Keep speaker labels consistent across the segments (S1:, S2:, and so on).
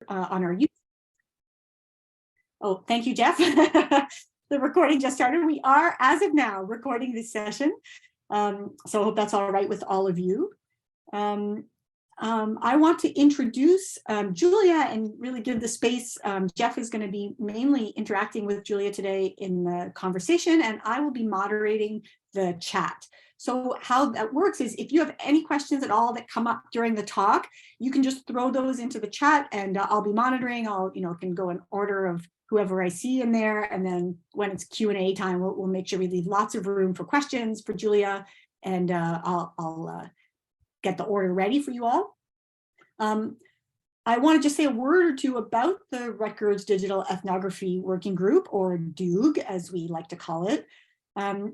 S1: on our YouTube. Oh, thank you, Jeff. The recording just started. We are, as of now, recording this session. So I hope that's all right with all of you. I want to introduce Julia and really give the space. Jeff is going to be mainly interacting with Julia today in the conversation, and I will be moderating the chat. So how that works is if you have any questions at all that come up during the talk, you can just throw those into the chat and I'll be monitoring. I'll, can go in order of whoever I see in there. And then when it's Q&A time, we'll make sure we leave lots of room for questions for Julia, and I'll get the order ready for you all. I want to just say a word or two about the Rutgers Digital Ethnography Working Group, or DUG, as we like to call it.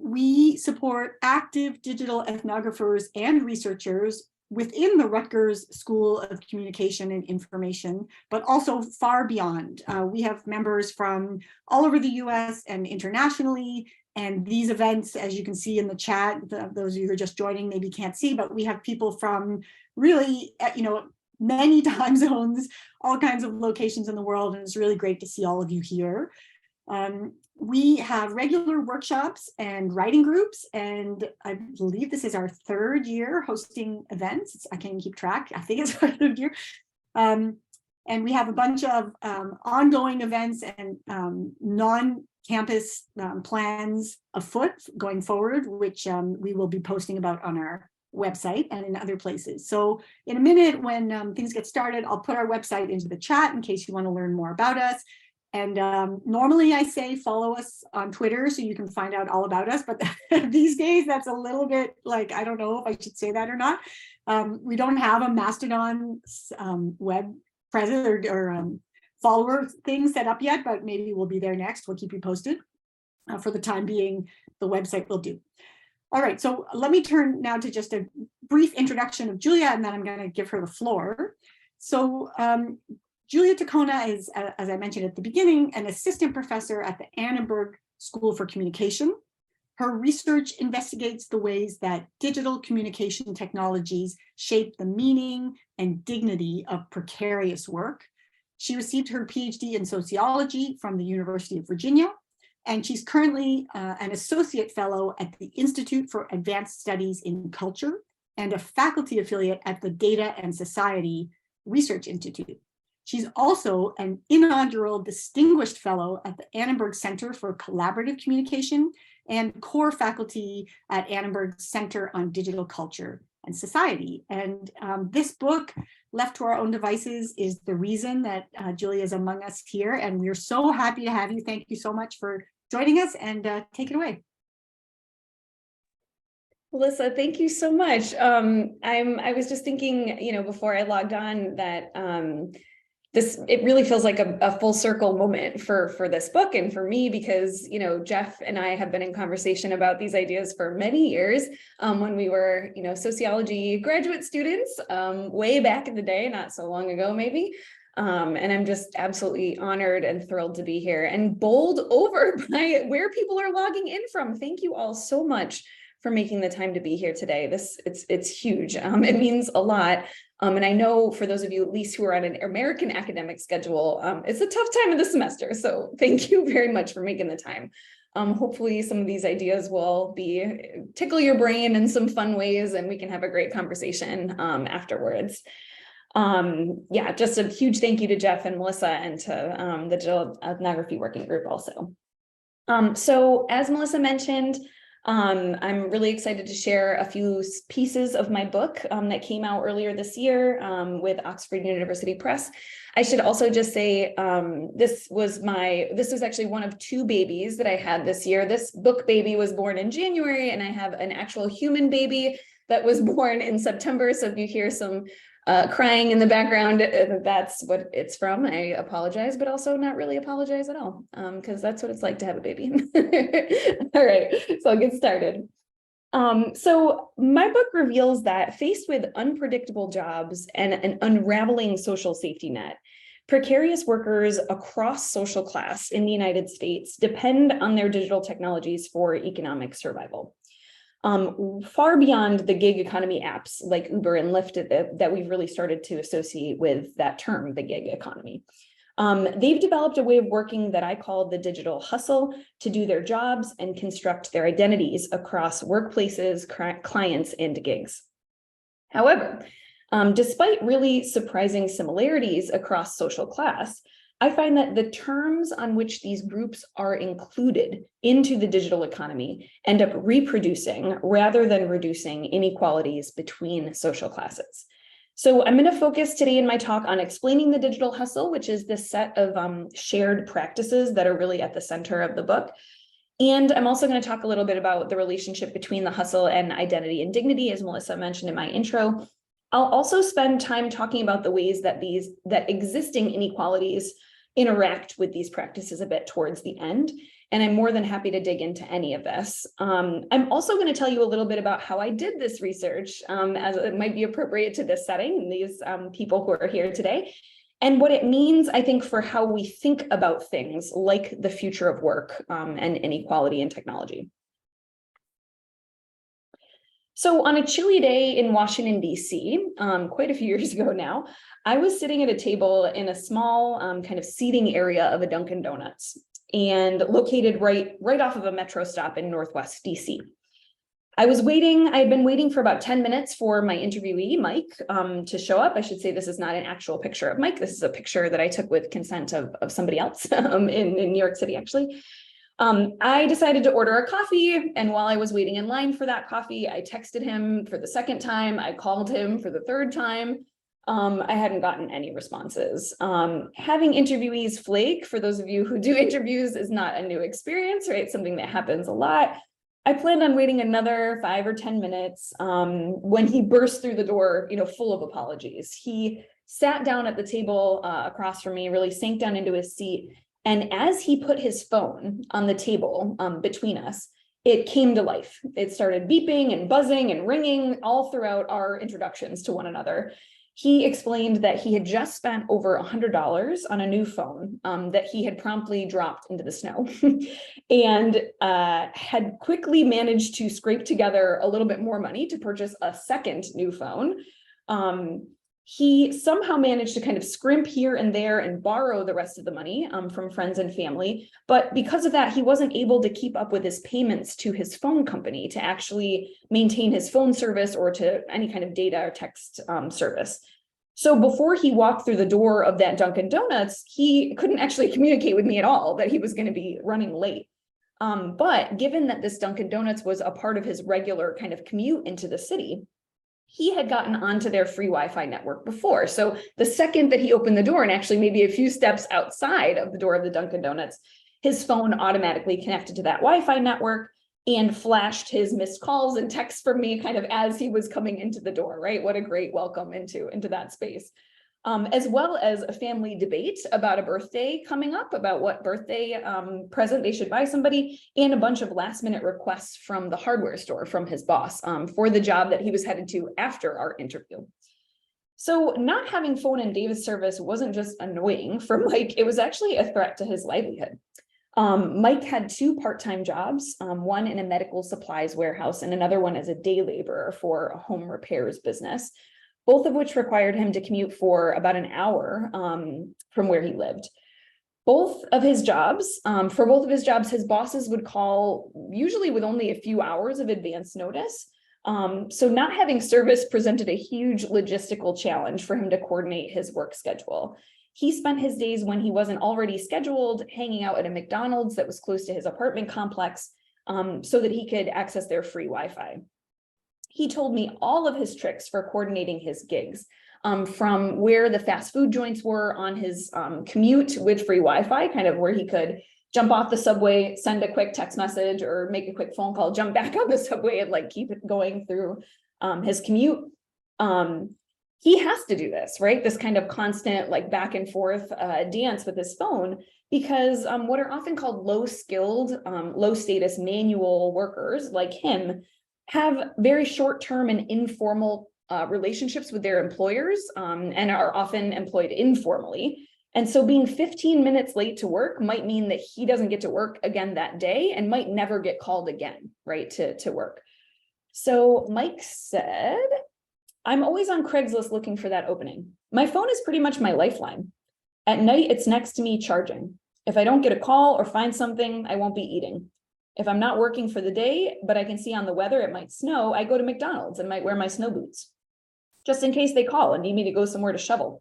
S1: We support active digital ethnographers and researchers within the Rutgers School of Communication and Information, but also far beyond. We have members from all over the US and internationally, and these events, as you can see in the chat, those of you who are just joining maybe can't see, but we have people from really, many time zones, all kinds of locations in the world, and it's really great to see all of you here. We have regular workshops and writing groups, and I believe this is our third year hosting events. I can't keep track. I think it's our third year. And we have a bunch of ongoing events and non-campus plans afoot going forward, which we will be posting about on our website and in other places. So in a minute, when things get started, I'll put our website into the chat in case you want to learn more about us. And normally I say follow us on Twitter so you can find out all about us, but these days that's a little bit like, I don't know if I should say that or not. We don't have a Mastodon web presence or follower thing set up yet, but maybe we'll be there next. We'll keep you posted. For the time being, the website will do. All right, so let me turn now to just a brief introduction of Julia, and then I'm going to give her the floor. So Julia Ticona is, as I mentioned at the beginning, an assistant professor at the Annenberg School for Communication. Her research investigates the ways that digital communication technologies shape the meaning and dignity of precarious work. She received her PhD in sociology from the University of Virginia, and she's currently an associate fellow at the Institute for Advanced Studies in Culture and a faculty affiliate at the Data and Society Research Institute. She's also an inaugural distinguished fellow at the Annenberg Center for Collaborative Communication and core faculty at Annenberg's Center on Digital Culture and Society. And this book, Left to Our Own Devices, is the reason that Julia is among us here. And we're so happy to have you. Thank you so much for joining us, and take it away.
S2: Melissa, thank you so much. I was just thinking, before I logged on that it really feels like a full circle moment for this book and for me, because, Jeff and I have been in conversation about these ideas for many years when we were, sociology graduate students way back in the day, not so long ago, maybe. And I'm just absolutely honored and thrilled to be here and bowled over by where people are logging in from. Thank you all so much for making the time to be here today. It's huge. It means a lot. And I know for those of you, at least who are on an American academic schedule, it's a tough time of the semester. So thank you very much for making the time. Hopefully some of these ideas will tickle your brain in some fun ways, and we can have a great conversation afterwards. Just a huge thank you to Jeff and Melissa and to the Digital Ethnography Working Group also. So as Melissa mentioned, I'm really excited to share a few pieces of my book that came out earlier this year with Oxford University Press. I should also just say this was actually one of two babies that I had this year. This book baby was born in January, and I have an actual human baby that was born in September. So if you hear some crying in the background, that's what it's from. I apologize, but also not really apologize at all, because that's what it's like to have a baby. All right, so I'll get started. So my book reveals that faced with unpredictable jobs and an unraveling social safety net, precarious workers across social class in the United States depend on their digital technologies for economic survival. far beyond the gig economy apps like Uber and Lyft that we've really started to associate with that term, the gig economy. They've developed a way of working that I call the digital hustle to do their jobs and construct their identities across workplaces, clients, and gigs. However, despite really surprising similarities across social class, I find that the terms on which these groups are included into the digital economy end up reproducing rather than reducing inequalities between social classes. So I'm going to focus today in my talk on explaining the digital hustle, which is this set of shared practices that are really at the center of the book. And I'm also going to talk a little bit about the relationship between the hustle and identity and dignity, as Melissa mentioned in my intro. I'll also spend time talking about the ways that existing inequalities interact with these practices a bit towards the end. And I'm more than happy to dig into any of this. I'm also going to tell you a little bit about how I did this research, as it might be appropriate to this setting and these people who are here today, and what it means, I think, for how we think about things like the future of work and inequality in technology. So on a chilly day in Washington, D.C., quite a few years ago now, I was sitting at a table in a small kind of seating area of a Dunkin' Donuts and located right off of a metro stop in Northwest D.C. I had been waiting for about 10 minutes for my interviewee, Mike, to show up. I should say this is not an actual picture of Mike. This is a picture that I took with consent of somebody else in New York City, actually. I decided to order a coffee, and while I was waiting in line for that coffee, I texted him for the second time. I called him for the third time. I hadn't gotten any responses. Having interviewees flake, for those of you who do interviews, is not a new experience, right? It's something that happens a lot. I planned on waiting another 5 or 10 minutes when he burst through the door, full of apologies. He sat down at the table across from me, really sank down into his seat. And as he put his phone on the table between us, it came to life. It started beeping and buzzing and ringing all throughout our introductions to one another. He explained that he had just spent over $100 on a new phone that he had promptly dropped into the snow and had quickly managed to scrape together a little bit more money to purchase a second new phone. He somehow managed to kind of scrimp here and there and borrow the rest of the money from friends and family. But because of that, he wasn't able to keep up with his payments to his phone company to actually maintain his phone service or to any kind of data or text service. So before he walked through the door of that Dunkin' Donuts, he couldn't actually communicate with me at all that he was going to be running late. But given that this Dunkin' Donuts was a part of his regular kind of commute into the city, he had gotten onto their free Wi-Fi network before. So the second that he opened the door, and actually maybe a few steps outside of the door of the Dunkin' Donuts, his phone automatically connected to that Wi-Fi network and flashed his missed calls and texts from me kind of as he was coming into the door, right? What a great welcome into that space. As well as a family debate about a birthday coming up, about what birthday present they should buy somebody, and a bunch of last minute requests from the hardware store from his boss for the job that he was headed to after our interview. So not having phone and data service wasn't just annoying for Mike, it was actually a threat to his livelihood. Mike had 2 part-time jobs, one in a medical supplies warehouse and another one as a day laborer for a home repairs business, both of which required him to commute for about an hour from where he lived. For both of his jobs, his bosses would call usually with only a few hours of advance notice. So not having service presented a huge logistical challenge for him to coordinate his work schedule. He spent his days when he wasn't already scheduled hanging out at a McDonald's that was close to his apartment complex so that he could access their free Wi-Fi. He told me all of his tricks for coordinating his gigs, from where the fast food joints were on his commute with free Wi-Fi, kind of where he could jump off the subway, send a quick text message or make a quick phone call, jump back on the subway and like keep it going through his commute. He has to do this, right? This kind of constant like back and forth dance with his phone, because what are often called low-skilled, low-status manual workers like him have very short-term and informal relationships with their employers and are often employed informally. And so being 15 minutes late to work might mean that he doesn't get to work again that day and might never get called again, right, to work. So Mike said, I'm always on Craigslist looking for that opening. My phone is pretty much my lifeline. At night, it's next to me charging. If I don't get a call or find something, I won't be eating. If I'm not working for the day, but I can see on the weather it might snow, I go to McDonald's and might wear my snow boots, just in case they call and need me to go somewhere to shovel.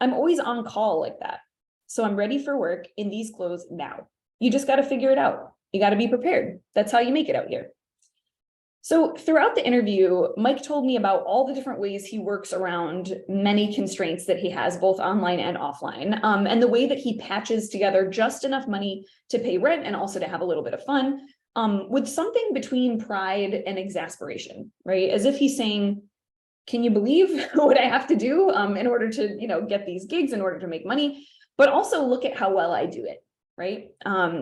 S2: I'm always on call like that. So I'm ready for work in these clothes now. You just got to figure it out. You got to be prepared. That's how you make it out here. So throughout the interview, Mike told me about all the different ways he works around many constraints that he has, both online and offline, and the way that he patches together just enough money to pay rent and also to have a little bit of fun, with something between pride and exasperation, right? As if he's saying, can you believe what I have to do in order to, get these gigs, in order to make money, but also look at how well I do it, right?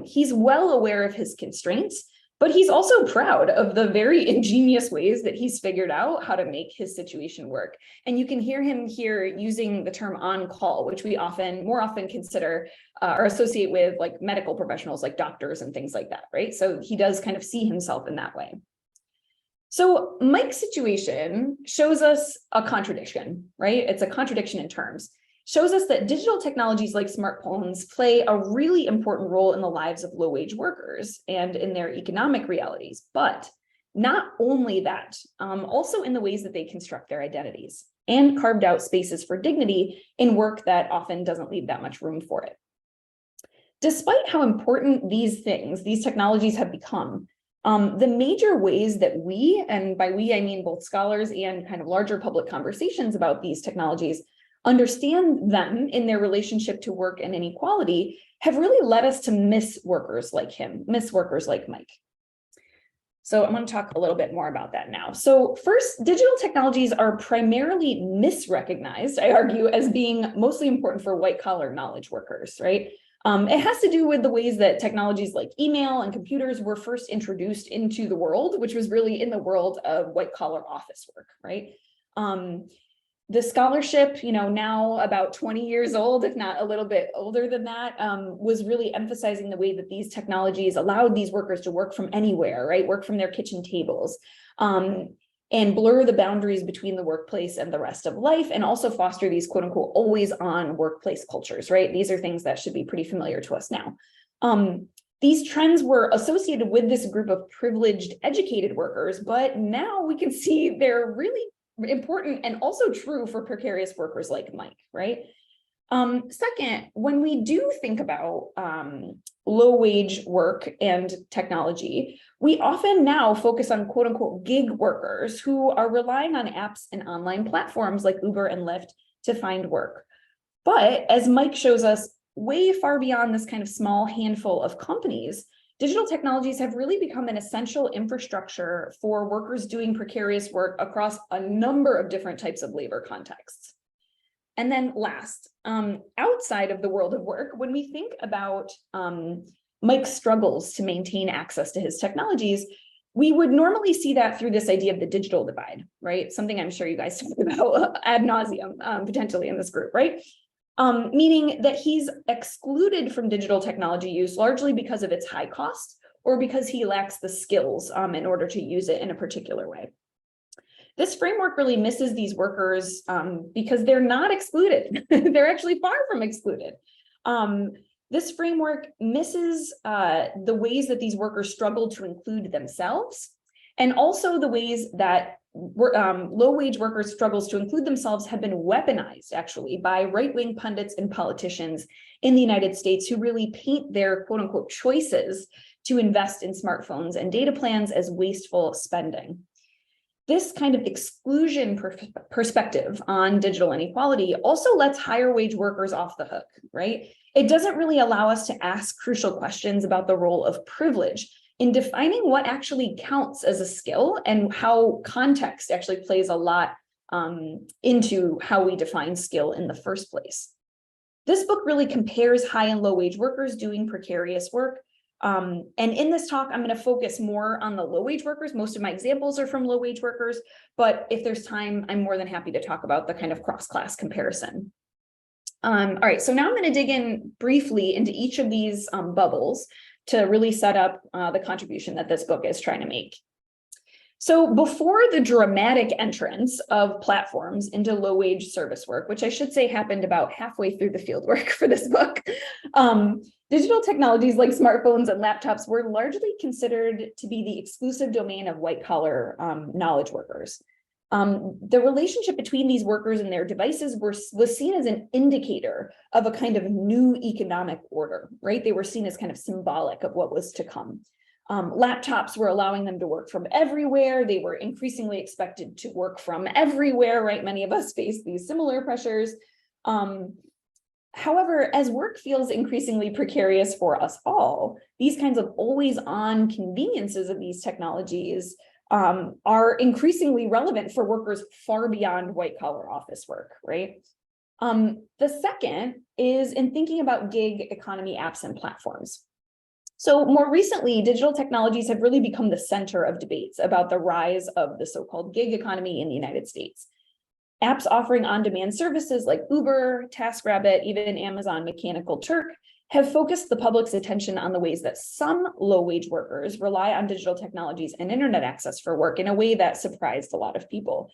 S2: He's well aware of his constraints, but he's also proud of the very ingenious ways that he's figured out how to make his situation work. And you can hear him here using the term on call, which we more often consider or associate with like medical professionals, like doctors and things like that, right? So he does kind of see himself in that way. So Mike's situation shows us a contradiction, right? It's a contradiction in terms. Shows us that digital technologies like smartphones play a really important role in the lives of low-wage workers and in their economic realities. But not only that, also in the ways that they construct their identities and carved out spaces for dignity in work that often doesn't leave that much room for it. Despite how important these technologies have become, the major ways that we, and by we I mean both scholars and kind of larger public conversations about these technologies, understand them in their relationship to work and inequality have really led us to miss workers like him, miss workers like Mike. So I'm going to talk a little bit more about that now. So first, digital technologies are primarily misrecognized, I argue, as being mostly important for white-collar knowledge workers, right? It has to do with the ways that technologies like email and computers were first introduced into the world, which was really in the world of white-collar office work, right? The scholarship, now about 20 years old, if not a little bit older than that, was really emphasizing the way that these technologies allowed these workers to work from anywhere, right? Work from their kitchen tables, and blur the boundaries between the workplace and the rest of life, and also foster these quote unquote always on workplace cultures, right? These are things that should be pretty familiar to us now. These trends were associated with this group of privileged, educated workers, but now we can see they're really important and also true for precarious workers like Mike, right? Second, when we do think about low-wage work and technology, we often now focus on quote unquote gig workers who are relying on apps and online platforms like Uber and Lyft to find work. But as Mike shows us, way far beyond this kind of small handful of companies, digital technologies have really become an essential infrastructure for workers doing precarious work across a number of different types of labor contexts. And then last, outside of the world of work, when we think about Mike's struggles to maintain access to his technologies, we would normally see that through this idea of the digital divide, right? Something I'm sure you guys talk about ad nauseum, potentially in this group, right? Meaning that he's excluded from digital technology use largely because of its high cost or because he lacks the skills in order to use it in a particular way. This framework really misses these workers because they're not excluded. They're actually far from excluded. This framework misses the ways that these workers struggle to include themselves, and also the ways that low-wage workers' struggles to include themselves have been weaponized, actually, by right-wing pundits and politicians in the United States who really paint their quote-unquote choices to invest in smartphones and data plans as wasteful spending. This kind of exclusion perspective on digital inequality also lets higher wage workers off the hook, right? It doesn't really allow us to ask crucial questions about the role of privilege in defining what actually counts as a skill and how context actually plays a lot into how we define skill in the first place. This book really compares high and low wage workers doing precarious work. And in this talk, I'm going to focus more on the low wage workers. Most of my examples are from low wage workers, but if there's time, I'm more than happy to talk about the kind of cross-class comparison. All right, so now I'm going to dig in briefly into each of these bubbles to really set up the contribution that this book is trying to make. So before the dramatic entrance of platforms into low-wage service work, which I should say happened about halfway through the fieldwork for this book, digital technologies like smartphones and laptops were largely considered to be the exclusive domain of white-collar knowledge workers. The relationship between these workers and their devices was seen as an indicator of a kind of new economic order, right? They were seen as kind of symbolic of what was to come. Laptops were allowing them to work from everywhere. They were increasingly expected to work from everywhere, right? Many of us face these similar pressures. However, as work feels increasingly precarious for us all, these kinds of always-on conveniences of these technologies are increasingly relevant for workers far beyond white-collar office work, right? The second is in thinking about gig economy apps and platforms. So more recently, digital technologies have really become the center of debates about the rise of the so-called gig economy in the United States. Apps offering on-demand services like Uber, TaskRabbit, even Amazon Mechanical Turk have focused the public's attention on the ways that some low-wage workers rely on digital technologies and internet access for work in a way that surprised a lot of people.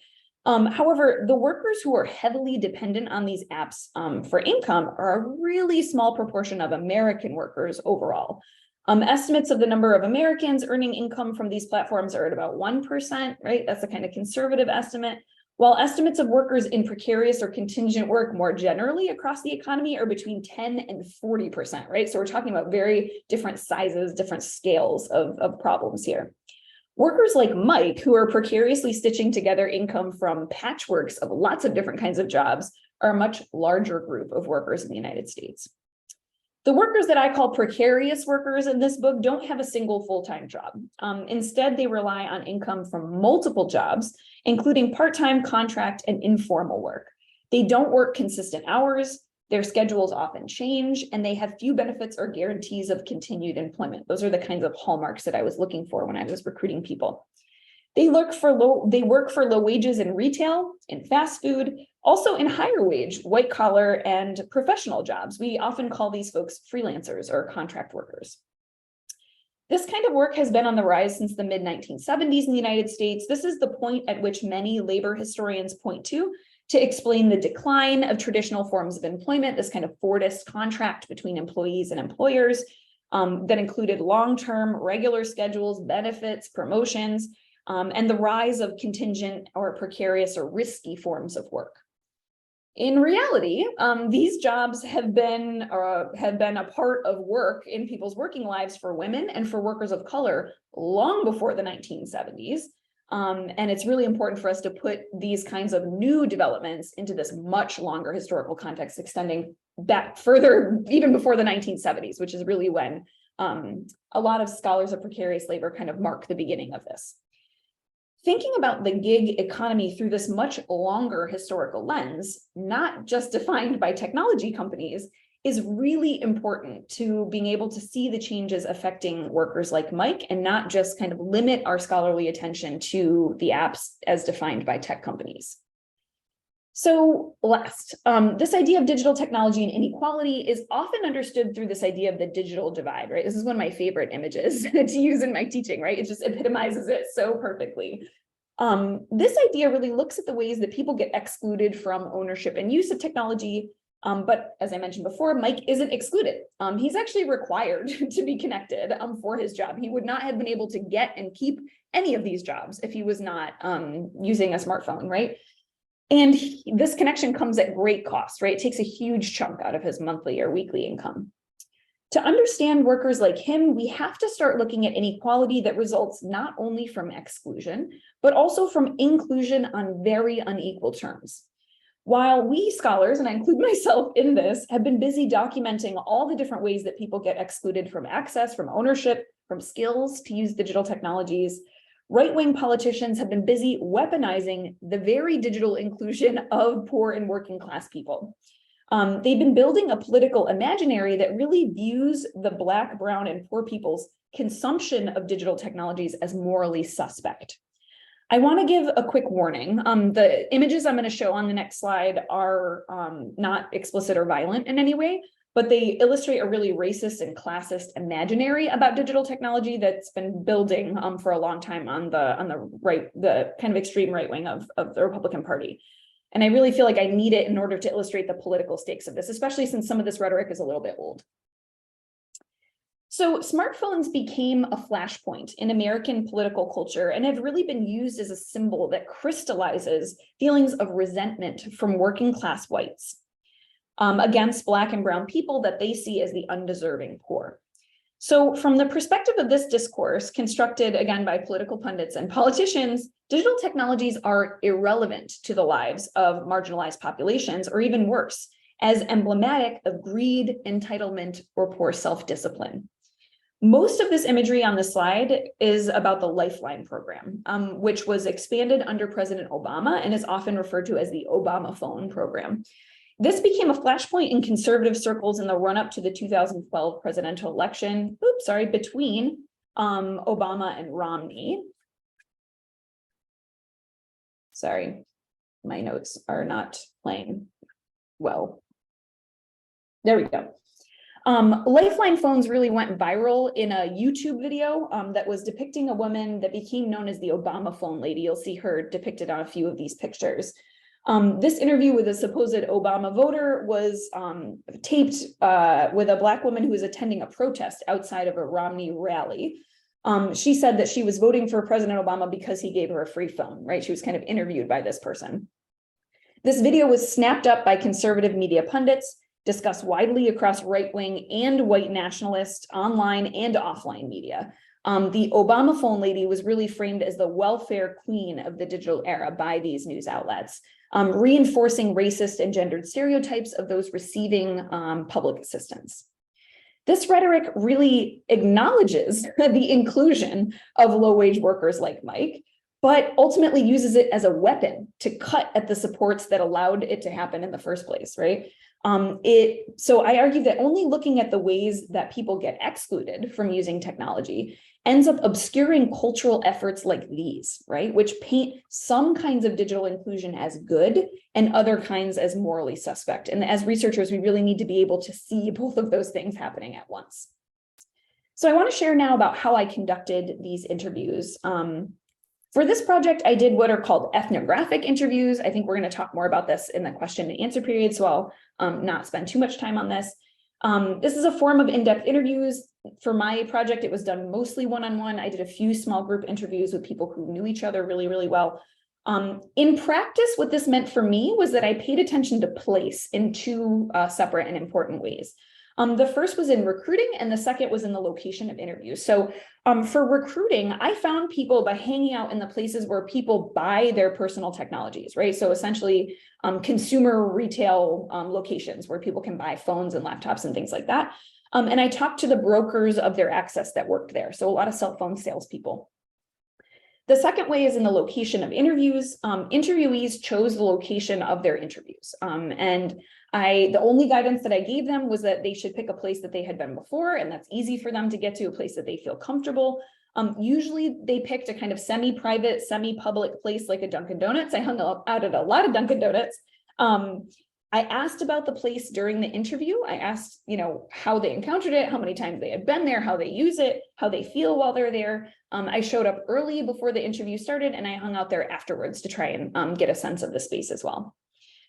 S2: However, the workers who are heavily dependent on these apps for income are a really small proportion of American workers overall. Estimates of the number of Americans earning income from these platforms are at about 1%, right? That's a kind of conservative estimate. While estimates of workers in precarious or contingent work more generally across the economy are between 10 and 40%, right? So we're talking about very different sizes, different scales of problems here. Workers like Mike, who are precariously stitching together income from patchworks of lots of different kinds of jobs, are a much larger group of workers in the United States. The workers that I call precarious workers in this book don't have a single full-time job. Instead, they rely on income from multiple jobs, including part-time, contract, and informal work. They don't work consistent hours, their schedules often change, and they have few benefits or guarantees of continued employment. Those are the kinds of hallmarks that I was looking for when I was recruiting people. They work for low wages in retail, in fast food, also in higher wage, white collar and professional jobs. We often call these folks freelancers or contract workers. This kind of work has been on the rise since the mid-1970s in the United States. This is the point at which many labor historians point to explain the decline of traditional forms of employment, this kind of Fordist contract between employees and employers that included long-term, regular schedules, benefits, promotions, and the rise of contingent or precarious or risky forms of work. In reality, these jobs have been a part of work in people's working lives for women and for workers of color long before the 1970s. And it's really important for us to put these kinds of new developments into this much longer historical context, extending back further, even before the 1970s, which is really when a lot of scholars of precarious labor kind of mark the beginning of this. Thinking about the gig economy through this much longer historical lens, not just defined by technology companies, is really important to being able to see the changes affecting workers like Mike and not just kind of limit our scholarly attention to the apps as defined by tech companies. So last, this idea of digital technology and inequality is often understood through this idea of the digital divide, right? This is one of my favorite images to use in my teaching, right? It just epitomizes it so perfectly. This idea really looks at the ways that people get excluded from ownership and use of technology. But as I mentioned before, Mike isn't excluded. He's actually required to be connected for his job. He would not have been able to get and keep any of these jobs if he was not using a smartphone, right? And this connection comes at great cost, right? It takes a huge chunk out of his monthly or weekly income. To understand workers like him, we have to start looking at inequality that results not only from exclusion, but also from inclusion on very unequal terms. While we scholars, and I include myself in this, have been busy documenting all the different ways that people get excluded from access, from ownership, from skills to use digital technologies, right-wing politicians have been busy weaponizing the very digital inclusion of poor and working class people. They've been building a political imaginary that really views the Black, brown, and poor people's consumption of digital technologies as morally suspect. I want to give a quick warning. The images I'm going to show on the next slide are not explicit or violent in any way, but but they illustrate a really racist and classist imaginary about digital technology that's been building for a long time on the right, the kind of extreme right wing of the Republican Party. And I really feel like I need it in order to illustrate the political stakes of this, especially since some of this rhetoric is a little bit old. So smartphones became a flashpoint in American political culture and have really been used as a symbol that crystallizes feelings of resentment from working class whites against Black and brown people that they see as the undeserving poor. So from the perspective of this discourse, constructed again by political pundits and politicians, digital technologies are irrelevant to the lives of marginalized populations, or even worse, as emblematic of greed, entitlement, or poor self-discipline. Most of this imagery on the slide is about the Lifeline program, which was expanded under President Obama and is often referred to as the Obama phone program. This became a flashpoint in conservative circles in the run-up to the 2012 presidential election, between Obama and Romney. Sorry, my notes are not playing well. There we go. Lifeline phones really went viral in a YouTube video that was depicting a woman that became known as the Obama phone lady. You'll see her depicted on a few of these pictures. This interview with a supposed Obama voter was taped with a Black woman who was attending a protest outside of a Romney rally. She said that she was voting for President Obama because he gave her a free phone, right? She was kind of interviewed by this person. This video was snapped up by conservative media pundits, discussed widely across right-wing and white nationalist online and offline media. The Obama phone lady was really framed as the welfare queen of the digital era by these news outlets, reinforcing racist and gendered stereotypes of those receiving public assistance. This rhetoric really acknowledges the inclusion of low-wage workers like Mike, but ultimately uses it as a weapon to cut at the supports that allowed it to happen in the first place, right? So I argue that only looking at the ways that people get excluded from using technology ends up obscuring cultural efforts like these, right? Which paint some kinds of digital inclusion as good and other kinds as morally suspect. And as researchers, we really need to be able to see both of those things happening at once. So I want to share now about how I conducted these interviews. For this project, I did what are called ethnographic interviews. I think we're going to talk more about this in the question and answer period, so I'll not spend too much time on this. This is a form of in-depth interviews. For my project, it was done mostly one-on-one. I did a few small group interviews with people who knew each other really, really well. In practice, what this meant for me was that I paid attention to place in two separate and important ways. The first was in recruiting, and the second was in the location of interviews. So for recruiting, I found people by hanging out in the places where people buy their personal technologies, right? So essentially consumer retail locations where people can buy phones and laptops and things like that. And I talked to the brokers of their access that worked there. So a lot of cell phone salespeople. The second way is in the location of interviews. Interviewees chose the location of their interviews. And the only guidance that I gave them was that they should pick a place that they had been before, and that's easy for them to get to, a place that they feel comfortable. Usually they picked a kind of semi-private, semi-public place like a Dunkin' Donuts. I hung out at a lot of Dunkin' Donuts. I asked about the place during the interview. I asked, how they encountered it, how many times they had been there, how they use it, how they feel while they're there. I showed up early before the interview started, and I hung out there afterwards to try and get a sense of the space as well.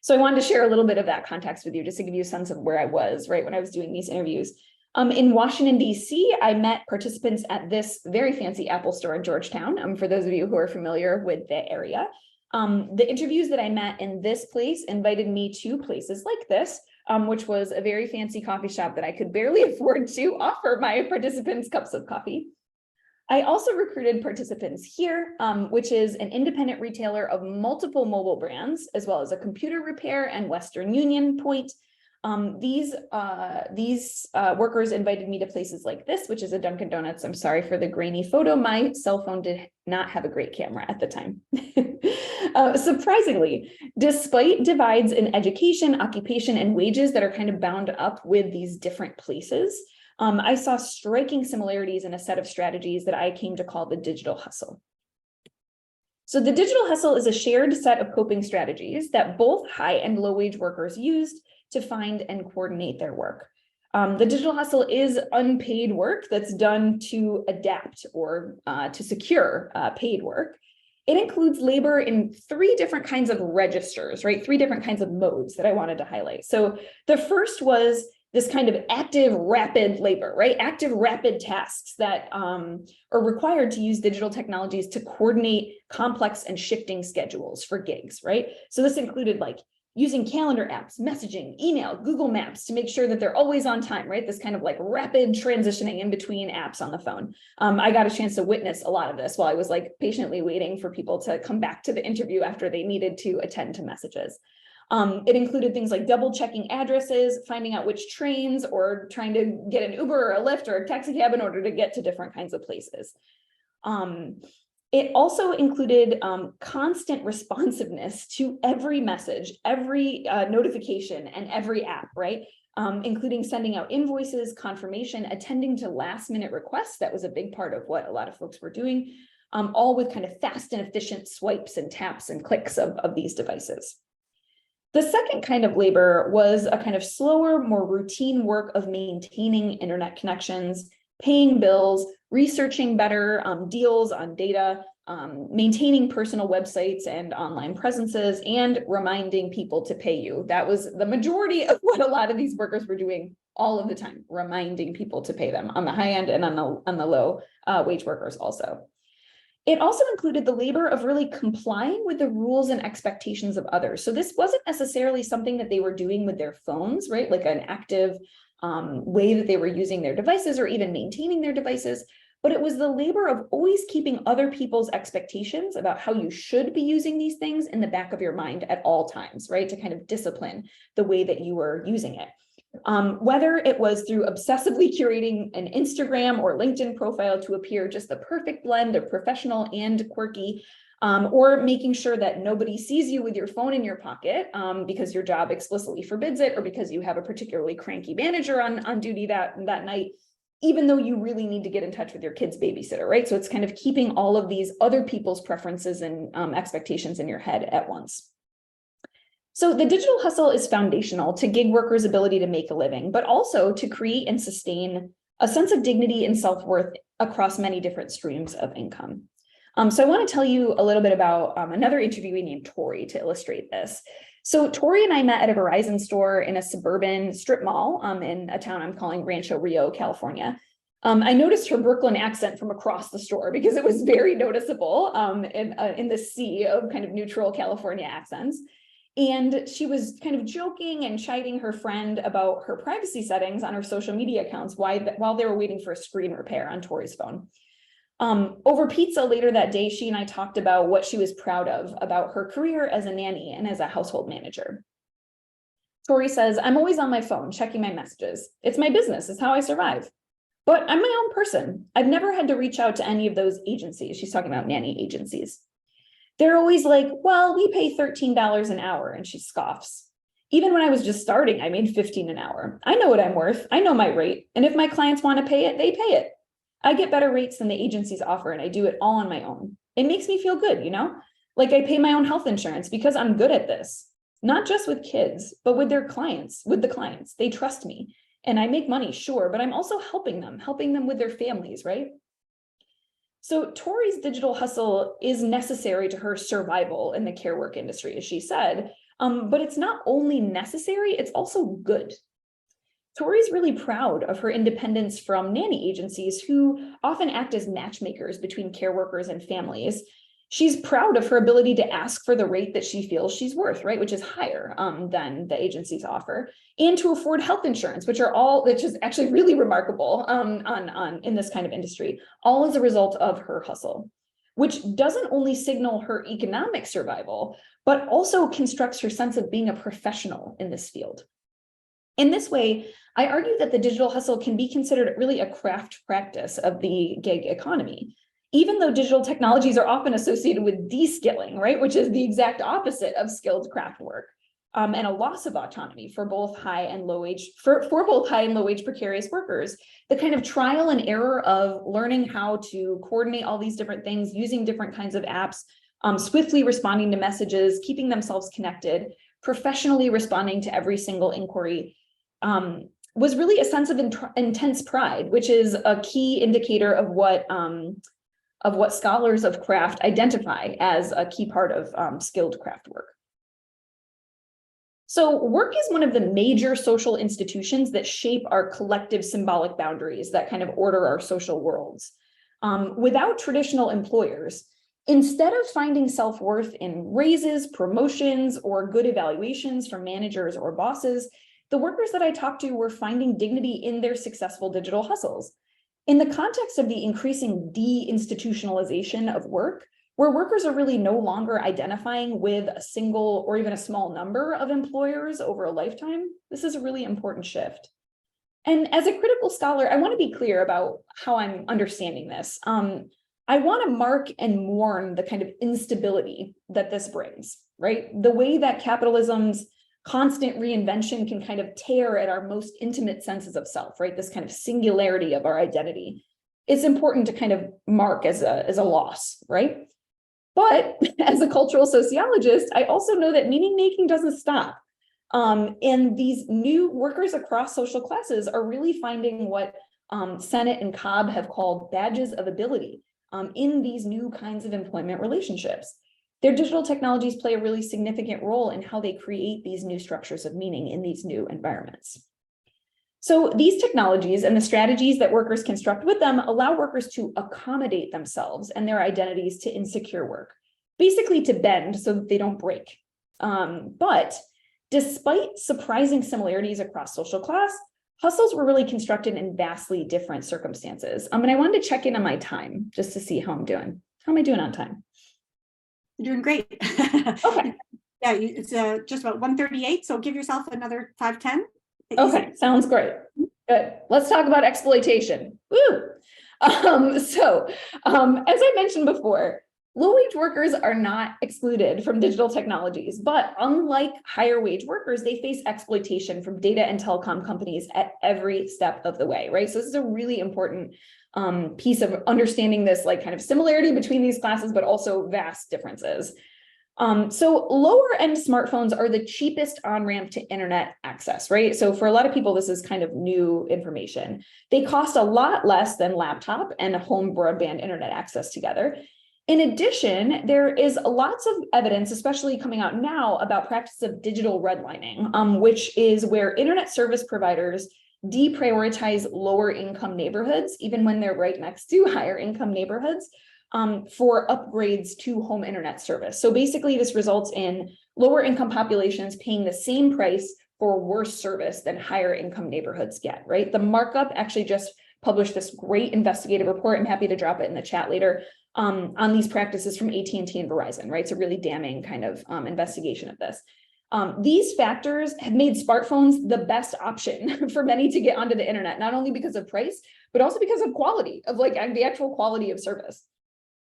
S2: So I wanted to share a little bit of that context with you, just to give you a sense of where I was, right, when I was doing these interviews. In Washington, D.C., I met participants at this very fancy Apple store in Georgetown, for those of you who are familiar with the area. The interviews that I met in this place invited me to places like this, which was a very fancy coffee shop that I could barely afford to offer my participants cups of coffee. I also recruited participants here, which is an independent retailer of multiple mobile brands, as well as a computer repair and Western Union point. These workers invited me to places like this, which is a Dunkin' Donuts. I'm sorry for the grainy photo. My cell phone did not have a great camera at the time. Surprisingly, despite divides in education, occupation, and wages that are kind of bound up with these different places, I saw striking similarities in a set of strategies that I came to call the digital hustle. So the digital hustle is a shared set of coping strategies that both high and low wage workers used to find and coordinate their work. The digital hustle is unpaid work that's done to adapt or to secure paid work. It includes labor in 3 different kinds of registers, right? 3 different kinds of modes that I wanted to highlight. So the first was this kind of active, rapid labor, right? Active, rapid tasks that are required to use digital technologies to coordinate complex and shifting schedules for gigs, right? So this included like using calendar apps, messaging, email, Google Maps to make sure that they're always on time, right? This kind of like rapid transitioning in between apps on the phone. I got a chance to witness a lot of this while I was like patiently waiting for people to come back to the interview after they needed to attend to messages. It included things like double checking addresses, finding out which trains, or trying to get an Uber or a Lyft or a taxi cab in order to get to different kinds of places. It also included constant responsiveness to every message, every notification, and every app, right? Including sending out invoices, confirmation, attending to last minute requests. That was a big part of what a lot of folks were doing, all with kind of fast and efficient swipes and taps and clicks of these devices. The second kind of labor was a kind of slower, more routine work of maintaining internet connections, paying bills, researching better deals on data, maintaining personal websites and online presences, and reminding people to pay you. That was the majority of what a lot of these workers were doing all of the time, reminding people to pay them on the high end and on the low wage workers also. It also included the labor of really complying with the rules and expectations of others. So this wasn't necessarily something that they were doing with their phones, right? Like an active way that they were using their devices or even maintaining their devices, but it was the labor of always keeping other people's expectations about how you should be using these things in the back of your mind at all times, right? To kind of discipline the way that you were using it. Whether it was through obsessively curating an Instagram or LinkedIn profile to appear just the perfect blend of professional and quirky, or making sure that nobody sees you with your phone in your pocket because your job explicitly forbids it, or because you have a particularly cranky manager on duty that night, even though you really need to get in touch with your kid's babysitter, right? So it's kind of keeping all of these other people's preferences and expectations in your head at once. So the digital hustle is foundational to gig workers' ability to make a living, but also to create and sustain a sense of dignity and self-worth across many different streams of income. So I want to tell you a little bit about another interviewee named Tori to illustrate this. So Tori and I met at a Verizon store in a suburban strip mall in a town I'm calling Rancho Rio, California. I noticed her Brooklyn accent from across the store because it was very noticeable in the sea of kind of neutral California accents. And she was kind of joking and chiding her friend about her privacy settings on her social media accounts while they were waiting for a screen repair on Tori's phone. Over pizza later that day, she and I talked about what she was proud of about her career as a nanny and as a household manager. Tori says, "I'm always on my phone, checking my messages. It's my business, it's how I survive. But I'm my own person. I've never had to reach out to any of those agencies." She's talking about nanny agencies. "They're always like, well, we pay $13 an hour," and she scoffs. "Even when I was just starting, I made $15 an hour. I know what I'm worth. I know my rate. And if my clients want to pay it, they pay it. I get better rates than the agencies offer, and I do it all on my own. It makes me feel good, you know? Like I pay my own health insurance because I'm good at this. Not just with kids, but with their clients, with the clients. They trust me. And I make money, sure, but I'm also helping them with their families, right?" So Tori's digital hustle is necessary to her survival in the care work industry, as she said, but it's not only necessary, it's also good. Tori's really proud of her independence from nanny agencies who often act as matchmakers between care workers and families. She's proud of her ability to ask for the rate that she feels she's worth, right, which is higher than the agencies offer, and to afford health insurance, which is actually really remarkable in this kind of industry, all as a result of her hustle, which doesn't only signal her economic survival, but also constructs her sense of being a professional in this field. In this way, I argue that the digital hustle can be considered really a craft practice of the gig economy, even though digital technologies are often associated with de-skilling, right, which is the exact opposite of skilled craft work, and a loss of autonomy for both high and low wage precarious workers. The kind of trial and error of learning how to coordinate all these different things, using different kinds of apps, swiftly responding to messages, keeping themselves connected, professionally responding to every single inquiry. was really a sense of intense pride, which is a key indicator of what scholars of craft identify as a key part of skilled craft work. So work is one of the major social institutions that shape our collective symbolic boundaries that kind of order our social worlds. Without traditional employers, instead of finding self-worth in raises, promotions, or good evaluations from managers or bosses, the workers that I talked to were finding dignity in their successful digital hustles. In the context of the increasing deinstitutionalization of work, where workers are really no longer identifying with a single or even a small number of employers over a lifetime, this is a really important shift. And as a critical scholar, I want to be clear about how I'm understanding this. I want to mark and mourn the kind of instability that this brings, right? The way that capitalism's constant reinvention can kind of tear at our most intimate senses of self, right? This kind of singularity of our identity. It's important to kind of mark as a loss, right? But as a cultural sociologist, I also know that meaning making doesn't stop. And these new workers across social classes are really finding what Sennett and Cobb have called badges of ability in these new kinds of employment relationships. Their digital technologies play a really significant role in how they create these new structures of meaning in these new environments. So these technologies and the strategies that workers construct with them allow workers to accommodate themselves and their identities to insecure work, basically to bend so that they don't break. But despite surprising similarities across social class, hustles were really constructed in vastly different circumstances. And I wanted to check in on my time just to see how I'm doing. How am I doing on time?
S1: You're doing great.
S2: Okay.
S1: Yeah, it's just about 1:38, so give yourself another 5-10.
S2: Okay, sounds great. Good. Let's talk about exploitation. Woo! As I mentioned before, low-wage workers are not excluded from digital technologies, but unlike higher-wage workers, they face exploitation from data and telecom companies at every step of the way, right? So this is a really important piece of understanding this like kind of similarity between these classes, but also vast differences. So lower end smartphones are the cheapest on-ramp to internet access, right? So for a lot of people, this is kind of new information. They cost a lot less than laptop and home broadband internet access together. In addition, there is lots of evidence, especially coming out now, about practice of digital redlining, which is where internet service providers deprioritize lower income neighborhoods, even when they're right next to higher income neighborhoods, for upgrades to home internet service. So basically this results in lower income populations paying the same price for worse service than higher income neighborhoods get, right? The Markup actually just published this great investigative report. I'm happy to drop it in the chat later on these practices from AT&T and Verizon, right? It's a really damning kind of investigation of this. These factors have made smartphones the best option for many to get onto the internet, not only because of price, but also because of quality, of like the actual quality of service.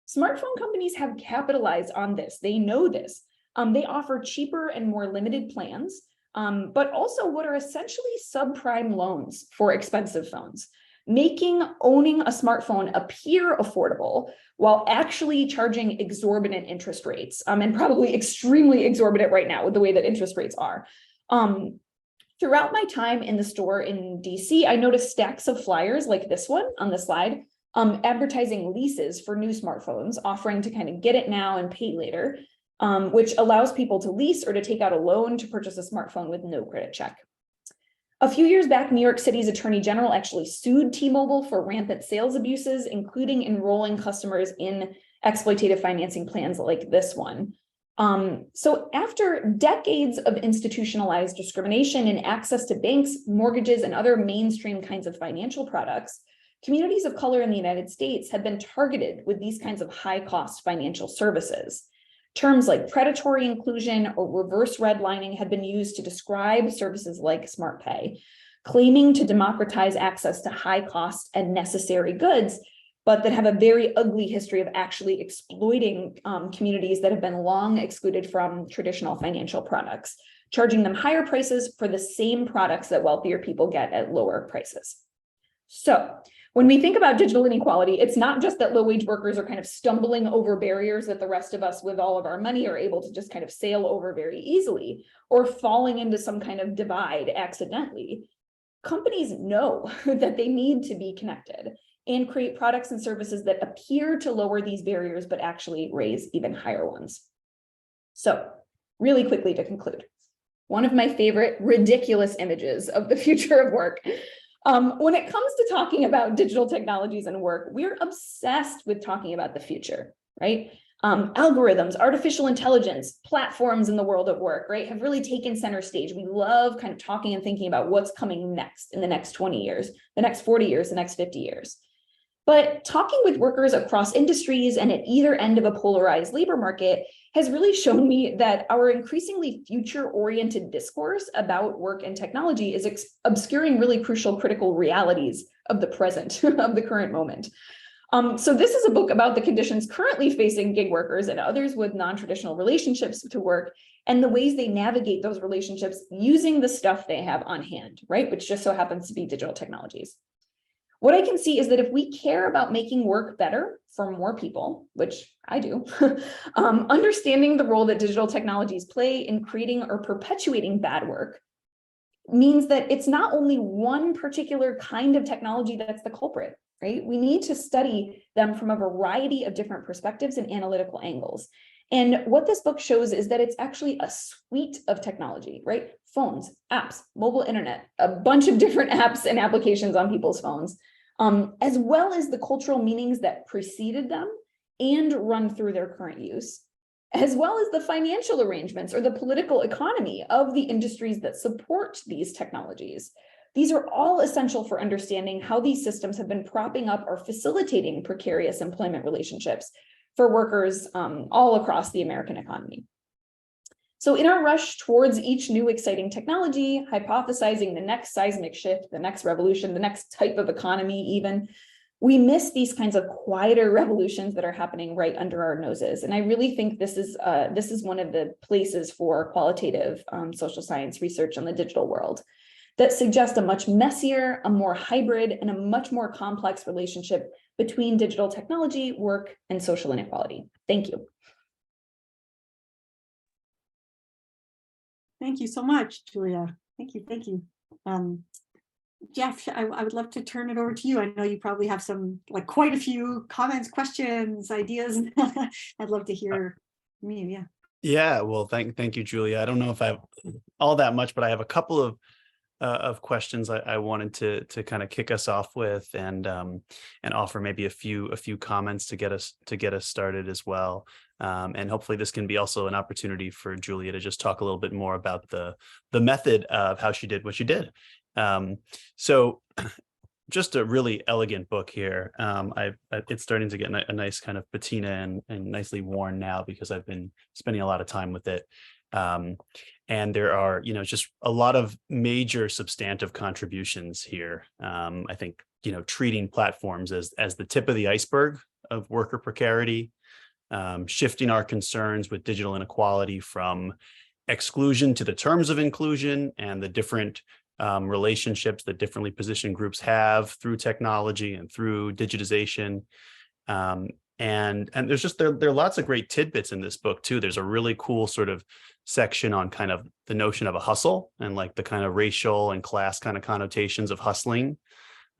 S2: Smartphone companies have capitalized on this. They know this. They offer cheaper and more limited plans, but also what are essentially subprime loans for expensive phones, making owning a smartphone appear affordable while actually charging exorbitant interest rates, and probably extremely exorbitant right now with the way that interest rates are. Throughout my time in the store in DC, I noticed stacks of flyers like this one on the slide, advertising leases for new smartphones, offering to kind of get it now and pay later, which allows people to lease or to take out a loan to purchase a smartphone with no credit check. A few years back, New York City's Attorney General actually sued T-Mobile for rampant sales abuses, including enrolling customers in exploitative financing plans like this one. So after decades of institutionalized discrimination in access to banks, mortgages, and other mainstream kinds of financial products, communities of color in the United States have been targeted with these kinds of high-cost financial services. Terms like predatory inclusion or reverse redlining have been used to describe services like SmartPay, claiming to democratize access to high-cost and necessary goods, but that have a very ugly history of actually exploiting communities that have been long excluded from traditional financial products, charging them higher prices for the same products that wealthier people get at lower prices. So when we think about digital inequality, it's not just that low-wage workers are kind of stumbling over barriers that the rest of us with all of our money are able to just kind of sail over very easily, or falling into some kind of divide accidentally. companies know that they need to be connected and create products and services that appear to lower these barriers, but actually raise even higher ones. So really quickly to conclude, one of my favorite ridiculous images of the future of work. When it comes to talking about digital technologies and work, we're obsessed with talking about the future, right? Algorithms, artificial intelligence, platforms in the world of work, right, have really taken center stage. We love kind of talking and thinking about what's coming next in the next 20 years, the next 40 years, the next 50 years. But talking with workers across industries and at either end of a polarized labor market has really shown me that our increasingly future-oriented discourse about work and technology is obscuring really crucial critical realities of the present, of the current moment. So this is a book about the conditions currently facing gig workers and others with non-traditional relationships to work and the ways they navigate those relationships using the stuff they have on hand, right? Which just so happens to be digital technologies. What I can see is that if we care about making work better for more people, which I do, understanding the role that digital technologies play in creating or perpetuating bad work means that it's not only one particular kind of technology that's the culprit, right? We need to study them from a variety of different perspectives and analytical angles. And what this book shows is that it's actually a suite of technology, right? Phones, apps, mobile internet, a bunch of different apps and applications on people's phones, as well as the cultural meanings that preceded them and run through their current use, as well as the financial arrangements or the political economy of the industries that support these technologies. These are all essential for understanding how these systems have been propping up or facilitating precarious employment relationships for workers all across the American economy. So in our rush towards each new exciting technology, hypothesizing the next seismic shift, the next revolution, the next type of economy even, we miss these kinds of quieter revolutions that are happening right under our noses. And I really think this is one of the places for qualitative social science research on the digital world that suggests a much messier, a more hybrid, and a much more complex relationship between digital technology, work, and social inequality. Thank you.
S1: Thank you so much, Julia. Thank you, thank you. Jeff, I would love to turn it over to you. I know you probably have quite a few comments, questions, ideas. I'd love to hear from you, yeah.
S3: Yeah, well, thank you, Julia. I don't know if I have all that much, but I have a couple of questions I wanted to kind of kick us off with and offer maybe a few comments to get us started as well. And hopefully this can be also an opportunity for Julia to just talk a little bit more about the method of how she did what she did. So just a really elegant book here. It's starting to get a nice kind of patina and nicely worn now because I've been spending a lot of time with it. And there are, just a lot of major substantive contributions here. I think, treating platforms as the tip of the iceberg of worker precarity, shifting our concerns with digital inequality from exclusion to the terms of inclusion and the different relationships that differently positioned groups have through technology and through digitization. And there's there are lots of great tidbits in this book too. There's a really cool sort of section on kind of the notion of a hustle and like the kind of racial and class kind of connotations of hustling.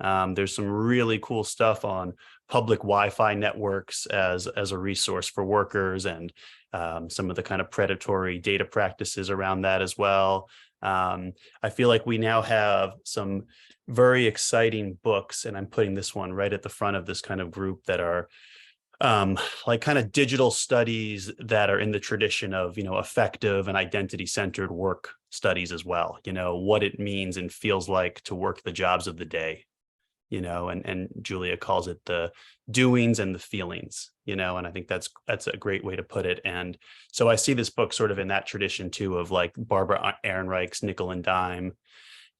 S3: There's some really cool stuff on public Wi-Fi networks as a resource for workers and some of the kind of predatory data practices around that as well. I feel like we now have some very exciting books, and I'm putting this one right at the front of this kind of group that are like kind of digital studies that are in the tradition of, effective and identity-centered work studies as well, what it means and feels like to work the jobs of the day, and Julia calls it the doings and the feelings, and I think that's a great way to put it. And so I see this book sort of in that tradition too, of like Barbara Ehrenreich's Nickel and Dimed,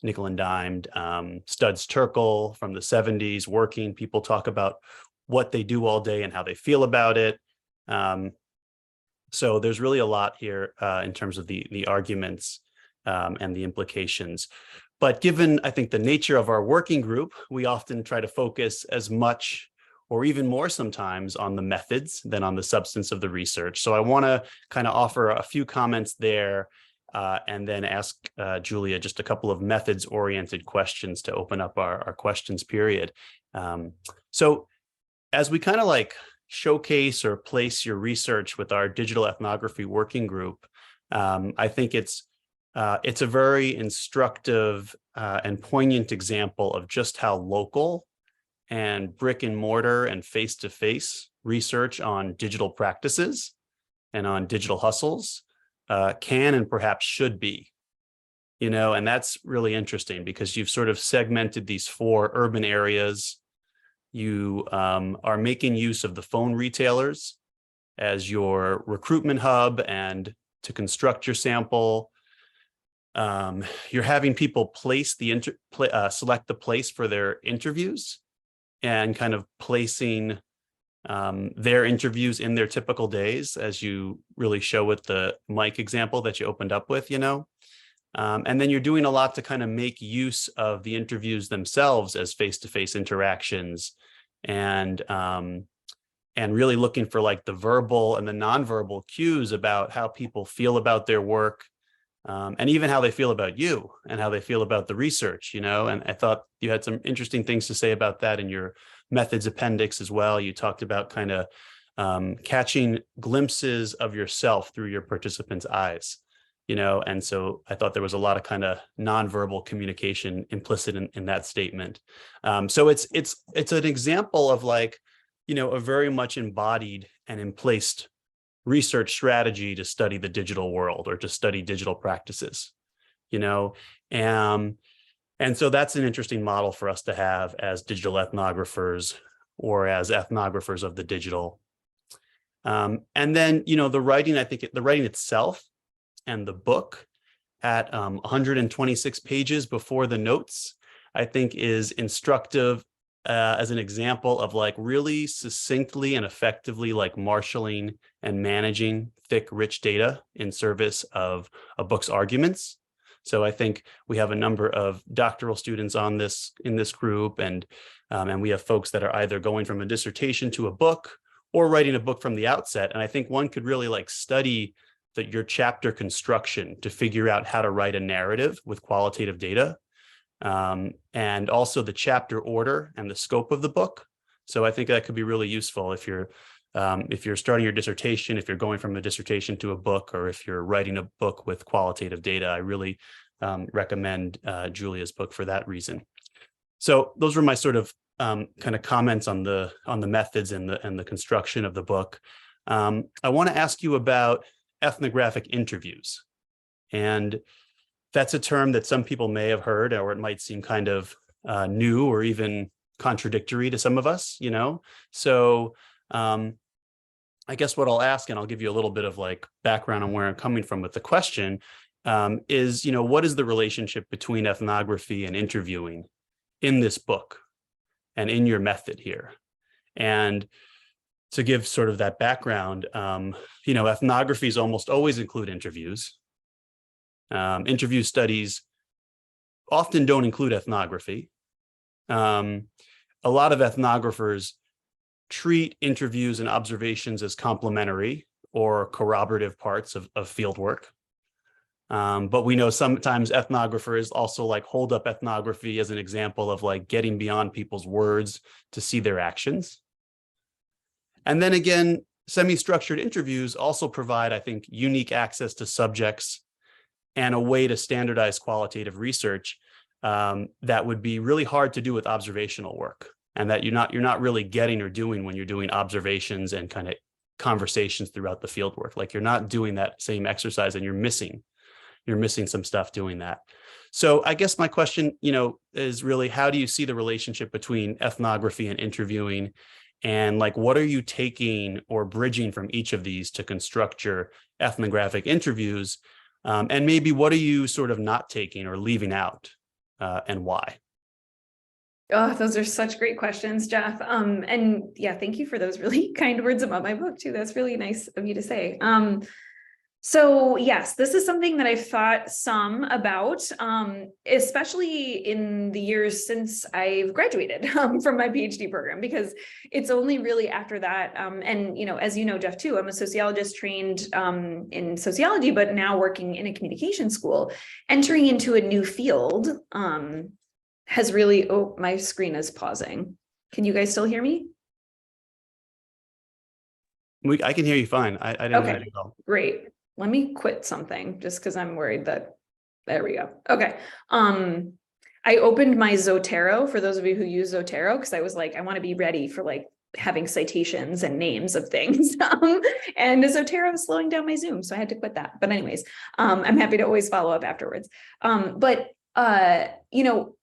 S3: Studs Terkel from the 70s, Working. People talk about what they do all day and how they feel about it. So there's really a lot here in terms of the arguments and the implications. But given, I think, the nature of our working group, we often try to focus as much or even more sometimes on the methods than on the substance of the research. So I want to kind of offer a few comments there and then ask Julia just a couple of methods-oriented questions to open up our questions period. So as we kind of like showcase or place your research with our digital ethnography working group, I think it's a very instructive and poignant example of just how local and brick and mortar and face-to-face research on digital practices and on digital hustles can and perhaps should be, and that's really interesting because you've sort of segmented these 4 urban areas. You are making use of the phone retailers as your recruitment hub and to construct your sample. You're having people place select the place for their interviews and kind of placing their interviews in their typical days, as you really show with the Mike example that you opened up with, and then you're doing a lot to kind of make use of the interviews themselves as face-to-face interactions, and really looking for like the verbal and the nonverbal cues about how people feel about their work, and even how they feel about you and how they feel about the research, and I thought you had some interesting things to say about that in your methods appendix as well. You talked about kind of catching glimpses of yourself through your participants' eyes, and so I thought there was a lot of kind of nonverbal communication implicit in that statement. So it's an example of like, a very much embodied and in placed research strategy to study the digital world or to study digital practices, and so that's an interesting model for us to have as digital ethnographers or as ethnographers of the digital. And then, the writing, I think the writing itself and the book at 126 pages before the notes, I think is instructive as an example of like really succinctly and effectively like marshaling and managing thick, rich data in service of a book's arguments. So I think we have a number of doctoral students in this group, and we have folks that are either going from a dissertation to a book or writing a book from the outset. And I think one could really like study your chapter construction to figure out how to write a narrative with qualitative data, and also the chapter order and the scope of the book. So I think that could be really useful if you're starting your dissertation, if you're going from a dissertation to a book, or if you're writing a book with qualitative data. I really recommend Julia's book for that reason. So those were my sort of kind of comments on the methods and the construction of the book. I want to ask you about ethnographic interviews, and that's a term that some people may have heard, or it might seem kind of new or even contradictory to some of us, So I guess what I'll ask, and I'll give you a little bit of like background on where I'm coming from with the question, is, what is the relationship between ethnography and interviewing in this book and in your method here? And to give sort of that background, ethnographies almost always include interviews. Interview studies often don't include ethnography. A lot of ethnographers treat interviews and observations as complementary or corroborative parts of field work. But we know sometimes ethnographers also like hold up ethnography as an example of like getting beyond people's words to see their actions. And then again, semi-structured interviews also provide, I think, unique access to subjects and a way to standardize qualitative research that would be really hard to do with observational work, and that you're not really getting or doing when you're doing observations and kind of conversations throughout the field work. Like you're not doing that same exercise, and you're missing some stuff doing that. So I guess my question, is really, how do you see the relationship between ethnography and interviewing? And like, what are you taking or bridging from each of these to construct your ethnographic interviews? And maybe what are you sort of not taking or leaving out, and why?
S2: Oh, those are such great questions, Jeff. And yeah, thank you for those really kind words about my book too. That's really nice of you to say. So yes, this is something that I've thought some about, especially in the years since I've graduated from my PhD program, because it's only really after that. And, as you know, Jeff, too, I'm a sociologist trained in sociology, but now working in a communication school. Entering into a new field has really, oh, my screen is pausing. Can you guys still hear me?
S3: I can hear you fine. I didn't hear
S2: Okay,
S3: you at all.
S2: great. Let me quit something just because I'm worried that, there we go. Okay. I opened my Zotero for those of you who use Zotero, because I was like, I want to be ready for like having citations and names of things. And Zotero was slowing down my Zoom, so I had to quit that. But anyways, I'm happy to always follow up afterwards.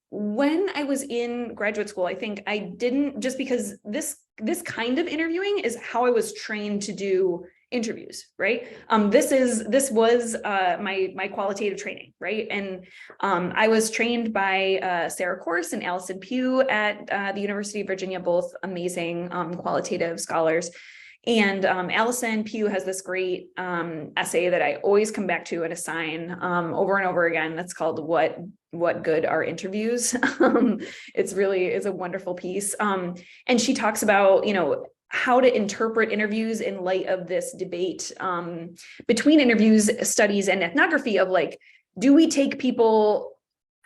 S2: When I was in graduate school, I think I didn't, just because this kind of interviewing is how I was trained to do interviews, right? This was my qualitative training, right? And I was trained by Sarah Corse and Allison Pugh at the University of Virginia, both amazing qualitative scholars. And Allison Pugh has this great essay that I always come back to and assign over and over again. That's called What Good Are Interviews? It's a wonderful piece. And she talks about, how to interpret interviews in light of this debate between interviews, studies, and ethnography of like, do we take people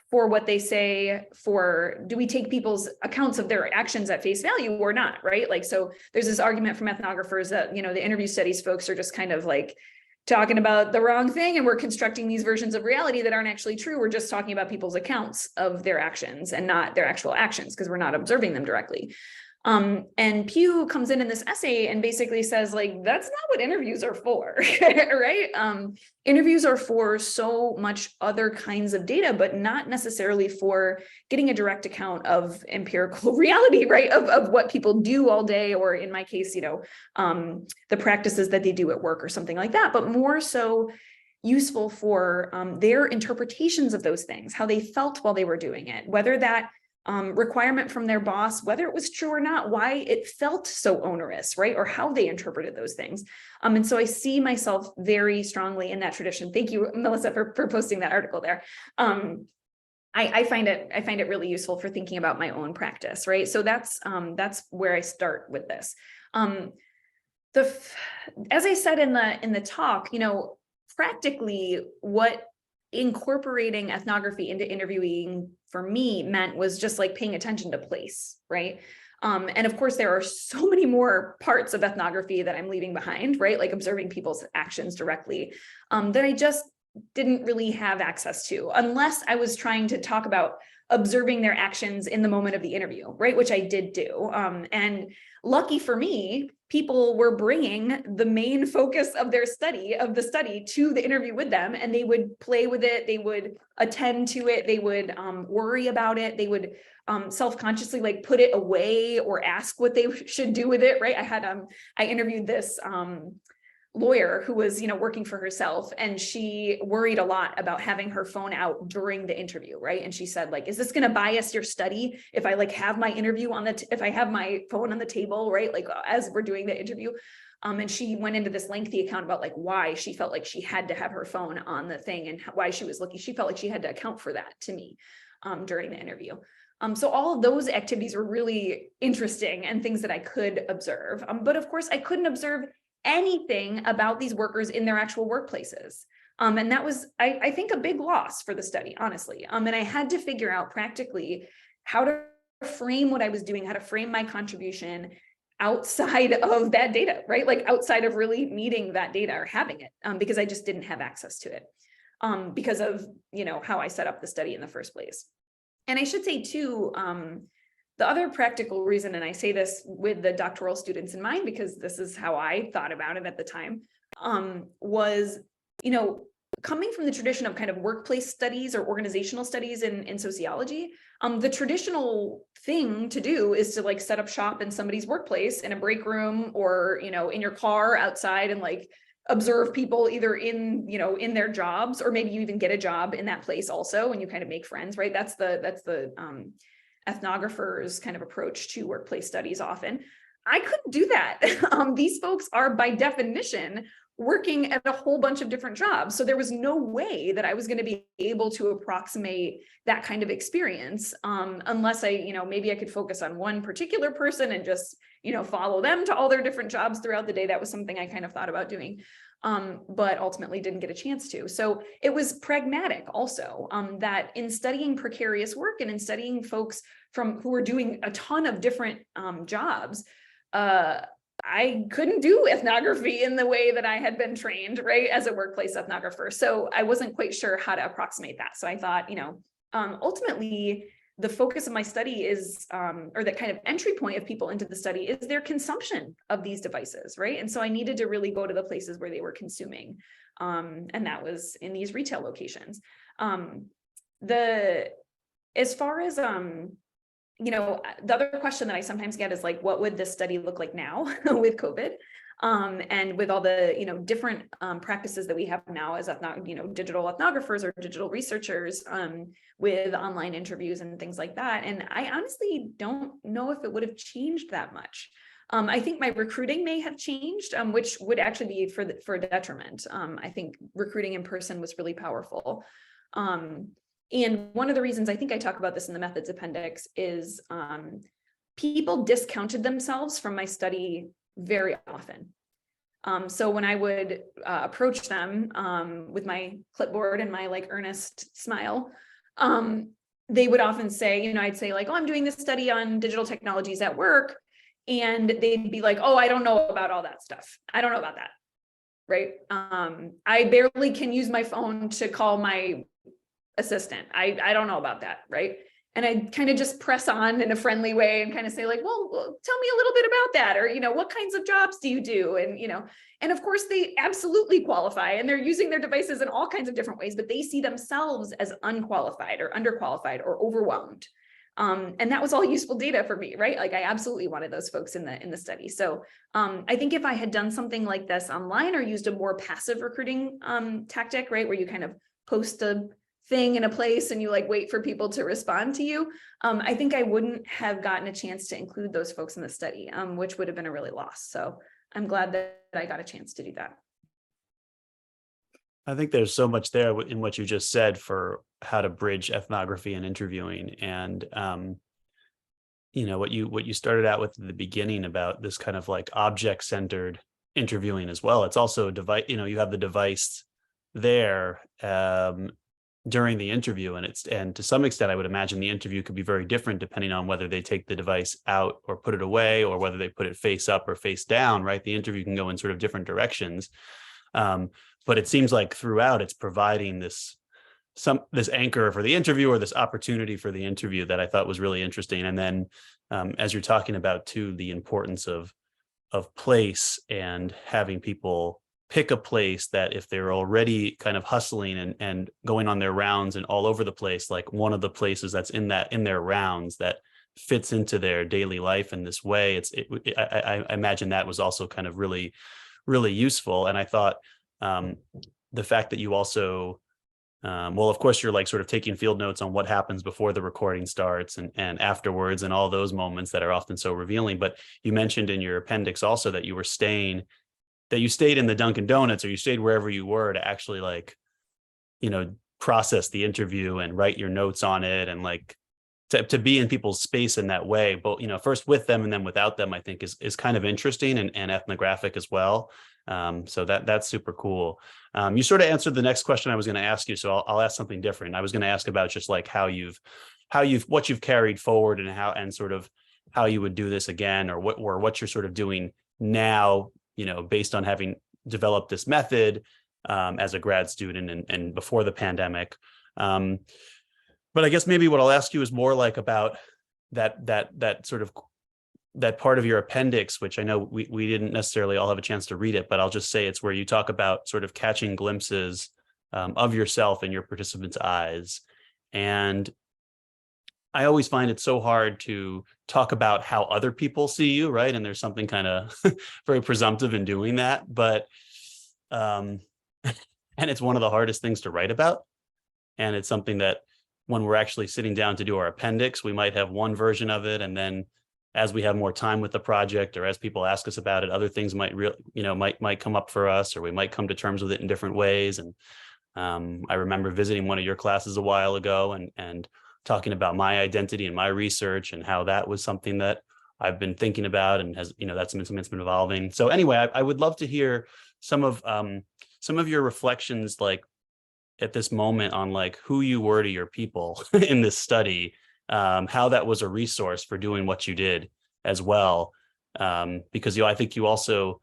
S2: for what they say, do we take people's accounts of their actions at face value or not, right? Like, so there's this argument from ethnographers that, the interview studies folks are just kind of like talking about the wrong thing, and we're constructing these versions of reality that aren't actually true. We're just talking about people's accounts of their actions and not their actual actions, because we're not observing them directly. And Pugh comes in this essay and basically says, like, that's not what interviews are for, right? Interviews are for so much other kinds of data, but not necessarily for getting a direct account of empirical reality, right? Of what people do all day, or in my case, the practices that they do at work or something like that, but more so useful for their interpretations of those things, how they felt while they were doing it, whether that requirement from their boss, whether it was true or not, why it felt so onerous, right? Or how they interpreted those things. And so I see myself very strongly in that tradition. Thank you, Melissa, for posting that article there. I find it really useful for thinking about my own practice, right? So that's where I start with this. As I said in the talk, practically what incorporating ethnography into interviewing for me meant was just like paying attention to place, right? And of course, there are so many more parts of ethnography that I'm leaving behind, right? Like observing people's actions directly, that I just didn't really have access to, unless I was trying to talk about observing their actions in the moment of the interview, right? Which I did do. And lucky for me, people were bringing the main focus of the study to the interview with them, and they would play with it, they would attend to it, they would worry about it, they would self-consciously like put it away or ask what they should do with it, right? I interviewed this lawyer who was, working for herself, and she worried a lot about having her phone out during the interview, right? And she said, like, is this going to bias your study if I like have my interview if I have my phone on the table, right? Like as we're doing the interview. And she went into this lengthy account about like why she felt like she had to have her phone on the thing and why she was looking. She felt like she had to account for that to me during the interview. So all of those activities were really interesting and things that I could observe. But of course, I couldn't observe anything about these workers in their actual workplaces. And that was, I think, a big loss for the study, honestly. And I had to figure out practically how to frame what I was doing, how to frame my contribution outside of that data, right? Like outside of really needing that data or having it, because I just didn't have access to it because of, how I set up the study in the first place. And I should say too, the other practical reason, and I say this with the doctoral students in mind, because this is how I thought about it at the time, was, coming from the tradition of kind of workplace studies or organizational studies in sociology, the traditional thing to do is to like set up shop in somebody's workplace in a break room or, in your car outside and like observe people either in their jobs, or maybe you even get a job in that place also, and you kind of make friends, right? That's the ethnographers' kind of approach to workplace studies often. I couldn't do that. These folks are by definition working at a whole bunch of different jobs. So there was no way that I was going to be able to approximate that kind of experience unless I, maybe I could focus on one particular person and just, follow them to all their different jobs throughout the day. That was something I kind of thought about doing, but ultimately didn't get a chance to. So it was pragmatic also that in studying precarious work and in studying folks who were doing a ton of different jobs, I couldn't do ethnography in the way that I had been trained, right, as a workplace ethnographer. So I wasn't quite sure how to approximate that. So I thought, ultimately, the focus of my study is, or the kind of entry point of people into the study is their consumption of these devices, right? And so I needed to really go to the places where they were consuming. And that was in these retail locations. As far as, the other question that I sometimes get is like, what would this study look like now with COVID? And with all the, different practices that we have now as digital ethnographers or digital researchers with online interviews and things like that. And I honestly don't know if it would have changed that much. I think my recruiting may have changed, which would actually be for detriment. I think recruiting in person was really powerful. And one of the reasons I think I talk about this in the methods appendix is people discounted themselves from my study very often. So when I would approach them with my clipboard and my earnest smile, they would often say, I'd say oh, I'm doing this study on digital technologies at work. And they'd be like, oh, I don't know about all that stuff. I don't know about that. Right. I barely can use my phone to call my assistant. I don't know about that, right? And I kind of just press on in a friendly way and kind of say well, tell me a little bit about that, or what kinds of jobs do you do? And and of course they absolutely qualify, and they're using their devices in all kinds of different ways, but they see themselves as unqualified or underqualified or overwhelmed. And that was all useful data for me, right? I absolutely wanted those folks in the study. So I think if I had done something like this online or used a more passive recruiting tactic, right, where you kind of post a thing in a place and you wait for people to respond to you, I think I wouldn't have gotten a chance to include those folks in the study, which would have been a really loss. So I'm glad that I got a chance to do that.
S3: I think there's so much there in what you just said for how to bridge ethnography and interviewing, and what you started out with at the beginning about this kind of object-centered interviewing as well. It's also a device, you have the device there during the interview, and to some extent I would imagine the interview could be very different depending on whether they take the device out or put it away, or whether they put it face up or face down, right? The interview can go in sort of different directions, but it seems like throughout it's providing this anchor for the interview, or this opportunity for the interview, that I thought was really interesting. And then as you're talking about too, the importance of place and having people pick a place that if they're already kind of hustling and going on their rounds and all over the place, one of the places that's in their rounds that fits into their daily life in this way, I imagine that was also kind of really, really useful. And I thought the fact that you also, of course you're sort of taking field notes on what happens before the recording starts and afterwards and all those moments that are often so revealing. But you mentioned in your appendix also that you stayed in the Dunkin' Donuts, or you stayed wherever you were to actually process the interview and write your notes on it, and to be in people's space in that way, both first with them and then without them, I think is kind of interesting and ethnographic as well. So that's super cool. You sort of answered the next question I was going to ask you, so I'll ask something different. I was going to ask about just what you've carried forward, and sort of how you would do this again, or what you're sort of doing now, based on having developed this method as a grad student and before the pandemic. But I guess maybe what I'll ask you is more about that sort of that part of your appendix, which I know we didn't necessarily all have a chance to read it, but I'll just say it's where you talk about sort of catching glimpses of yourself in your participants' eyes. And I always find it so hard to talk about how other people see you, right? And there's something kind of very presumptive in doing that, but and it's one of the hardest things to write about. And it's something that when we're actually sitting down to do our appendix, we might have one version of it, and then as we have more time with the project, or as people ask us about it, other things might come up for us, or we might come to terms with it in different ways. And I remember visiting one of your classes a while ago and talking about my identity and my research, and how that was something that I've been thinking about, and has, that's something that's been evolving. So anyway, I would love to hear some of your reflections, like at this moment, on like who you were to your people in this study, how that was a resource for doing what you did as well. Because I think you also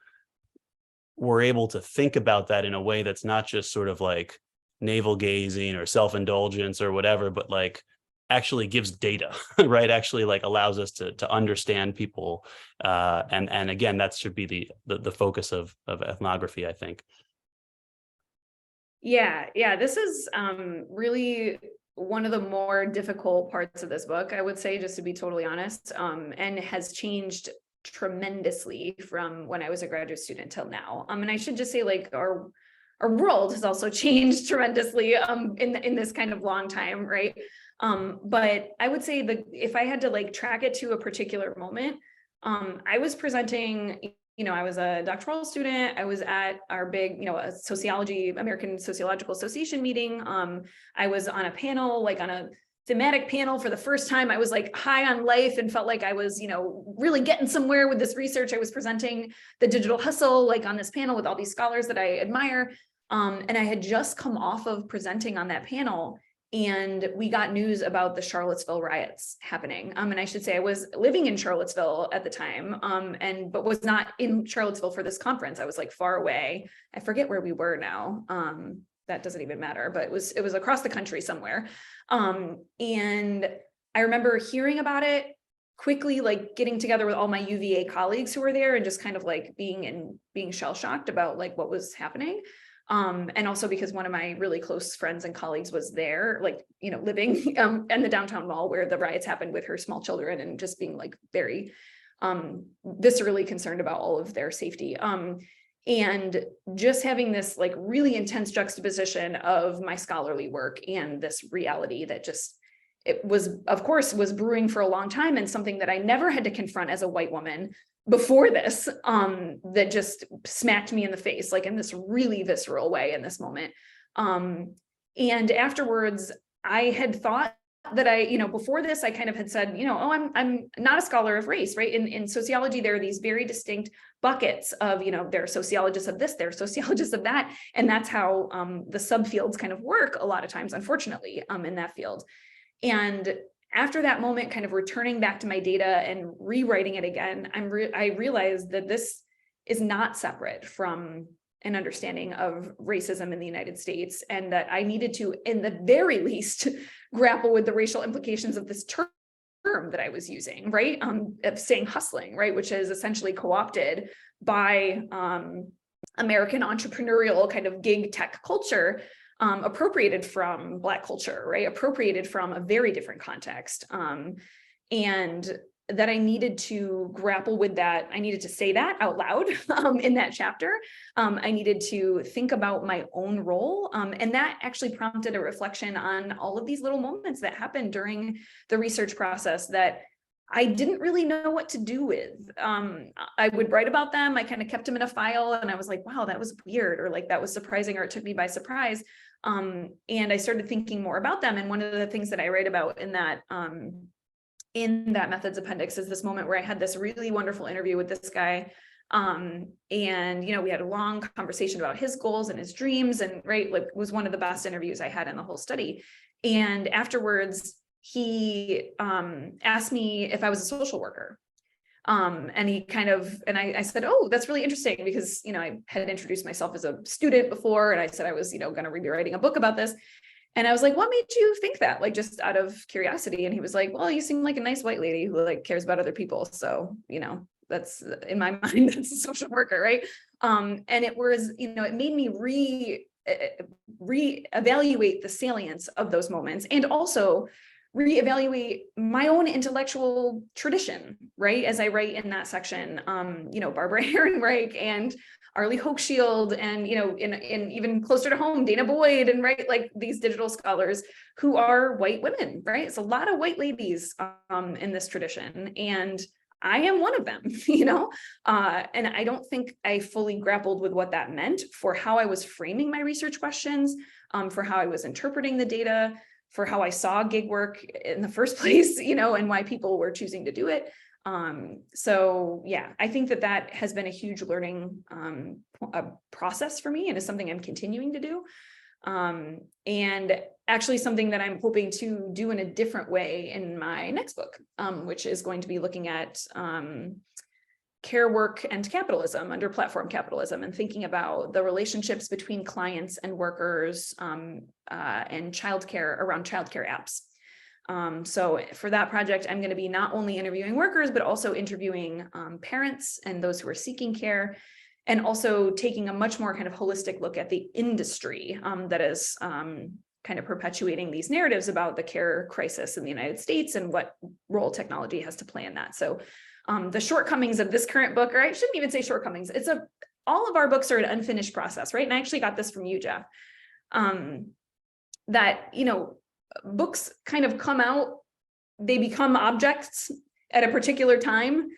S3: were able to think about that in a way that's not just sort of like navel gazing or self-indulgence or whatever, but like actually gives data, right? Actually like allows us to understand people. And again, that should be the focus of ethnography, I think.
S2: Yeah. This is really one of the more difficult parts of this book, I would say, just to be totally honest, and has changed tremendously from when I was a graduate student till now. And I should just say, like, our world has also changed tremendously in this kind of long time, right? But I would say that if I had to like track it to a particular moment, I was presenting, I was a doctoral student. I was at our big, American Sociological Association meeting. I was on a panel, like on a thematic panel for the first time. I was like high on life and felt like I was, really getting somewhere with this research. I was presenting the digital hustle, like on this panel with all these scholars that I admire. And I had just come off of presenting on that panel, and we got news about the Charlottesville riots happening. And I should say I was living in Charlottesville at the time, but was not in Charlottesville for this conference. I was like far away. I forget where we were now. That doesn't even matter, but it was across the country somewhere. And I remember hearing about it quickly, like getting together with all my UVA colleagues who were there, and just kind of like being shell-shocked about like what was happening. And also because one of my really close friends and colleagues was there, like, living in the downtown mall where the riots happened with her small children, and just being like very viscerally concerned about all of their safety. And just having this like really intense juxtaposition of my scholarly work and this reality that it was, of course, was brewing for a long time, and something that I never had to confront as a white woman before this, that just smacked me in the face, like in this really visceral way in this moment. And afterwards, I had thought that before this, I kind of had said, I'm not a scholar of race, right? In sociology, there are these very distinct buckets of, there are sociologists of this, there are sociologists of that. And that's how the subfields kind of work a lot of times, unfortunately, in that field. And after that moment, kind of returning back to my data and rewriting it again, I realized that this is not separate from an understanding of racism in the United States, and that I needed to, in the very least, grapple with the racial implications of this term that I was using, right? Of saying hustling, right? Which is essentially co-opted by American entrepreneurial kind of gig tech culture, appropriated from Black culture, right? Appropriated from a very different context. And that I needed to grapple with that. I needed to say that out loud in that chapter. I needed to think about my own role. And that actually prompted a reflection on all of these little moments that happened during the research process that I didn't really know what to do with. I would write about them. I kind of kept them in a file, and I was like, wow, that was weird, or like that was surprising, or it took me by surprise. And I started thinking more about them. And one of the things that I write about in that methods appendix is this moment where I had this really wonderful interview with this guy. And, we had a long conversation about his goals and his dreams, and right, like, it was one of the best interviews I had in the whole study. And afterwards, he asked me if I was a social worker. And he I said, oh, that's really interesting, because, I had introduced myself as a student before, and I said I was, going to be writing a book about this. And I was like, what made you think that? Like, just out of curiosity. And he was like, well, you seem like a nice white lady who like cares about other people. So, that's, in my mind, that's a social worker, right? And it was, it made me reevaluate the salience of those moments, and also reevaluate my own intellectual tradition, right? As I write in that section, Barbara Ehrenreich and Arlie Hochschild, and, in even closer to home, Dana Boyd, and right, like these digital scholars who are white women, right? It's a lot of white ladies in this tradition. And I am one of them, you know, and I don't think I fully grappled with what that meant for how I was framing my research questions, for how I was interpreting the data, for how I saw gig work in the first place, you know, and why people were choosing to do it. So yeah, I think that that has been a huge learning process for me, and is something I'm continuing to do. And actually something that I'm hoping to do in a different way in my next book, which is going to be looking at care work and capitalism under platform capitalism, and thinking about the relationships between clients and workers and childcare, around childcare apps. So for that project, I'm going to be not only interviewing workers, but also interviewing parents and those who are seeking care, and also taking a much more kind of holistic look at the industry that is kind of perpetuating these narratives about the care crisis in the United States and what role technology has to play in that. So the shortcomings of this current book, or I shouldn't even say shortcomings, all of our books are an unfinished process, right? And I actually got this from you, Jeff, that, you know, books kind of come out, they become objects at a particular time,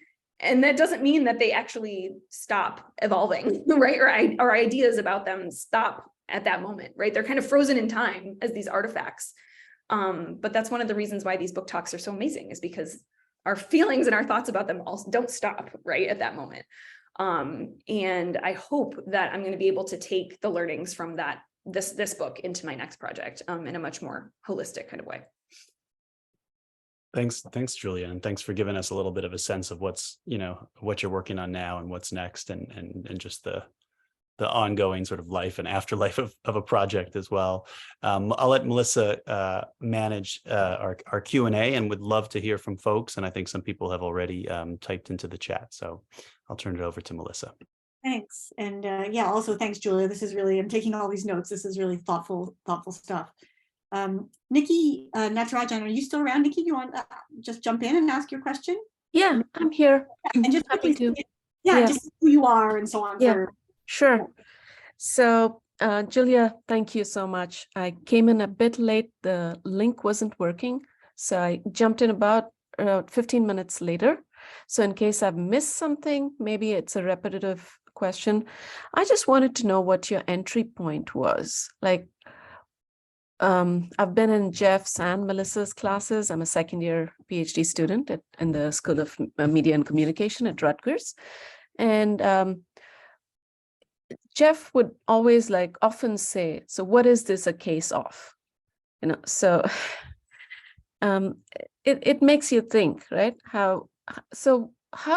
S2: and that doesn't mean that they actually stop evolving, right? Or our ideas about them stop at that moment, right? They're kind of frozen in time as these artifacts. But that's one of the reasons why these book talks are so amazing, is because our feelings and our thoughts about them also don't stop right at that moment. And I hope that I'm going to be able to take the learnings from this book into my next project in a much more holistic kind of way.
S3: Thanks, Julia, and thanks for giving us a little bit of a sense of what's, you know, what you're working on now and what's next, and just the ongoing sort of life and afterlife of a project as well. I'll let Melissa manage our Q&A, and would love to hear from folks. And I think some people have already typed into the chat, so I'll turn it over to Melissa.
S1: Thanks. And yeah, also thanks, Julia. This is really, I'm taking all these notes. This is really thoughtful stuff. Nikki Natarajan, are you still around? Nikki, do you want to just jump in and ask your question?
S4: Yeah, I'm here.
S1: And just
S4: happy to.
S1: Just who you are and so on.
S4: Yeah, sure. So Julia, thank you so much. I came in a bit late. The link wasn't working, so I jumped in about 15 minutes later. So in case I've missed something, maybe it's a repetitive question, I just wanted to know what your entry point was. Like, I've been in Jeff's and Melissa's classes. I'm a second-year PhD student in the School of Media and Communication at Rutgers. And Jeff would always often say, so what is this a case of? You know, so it makes you think, right? How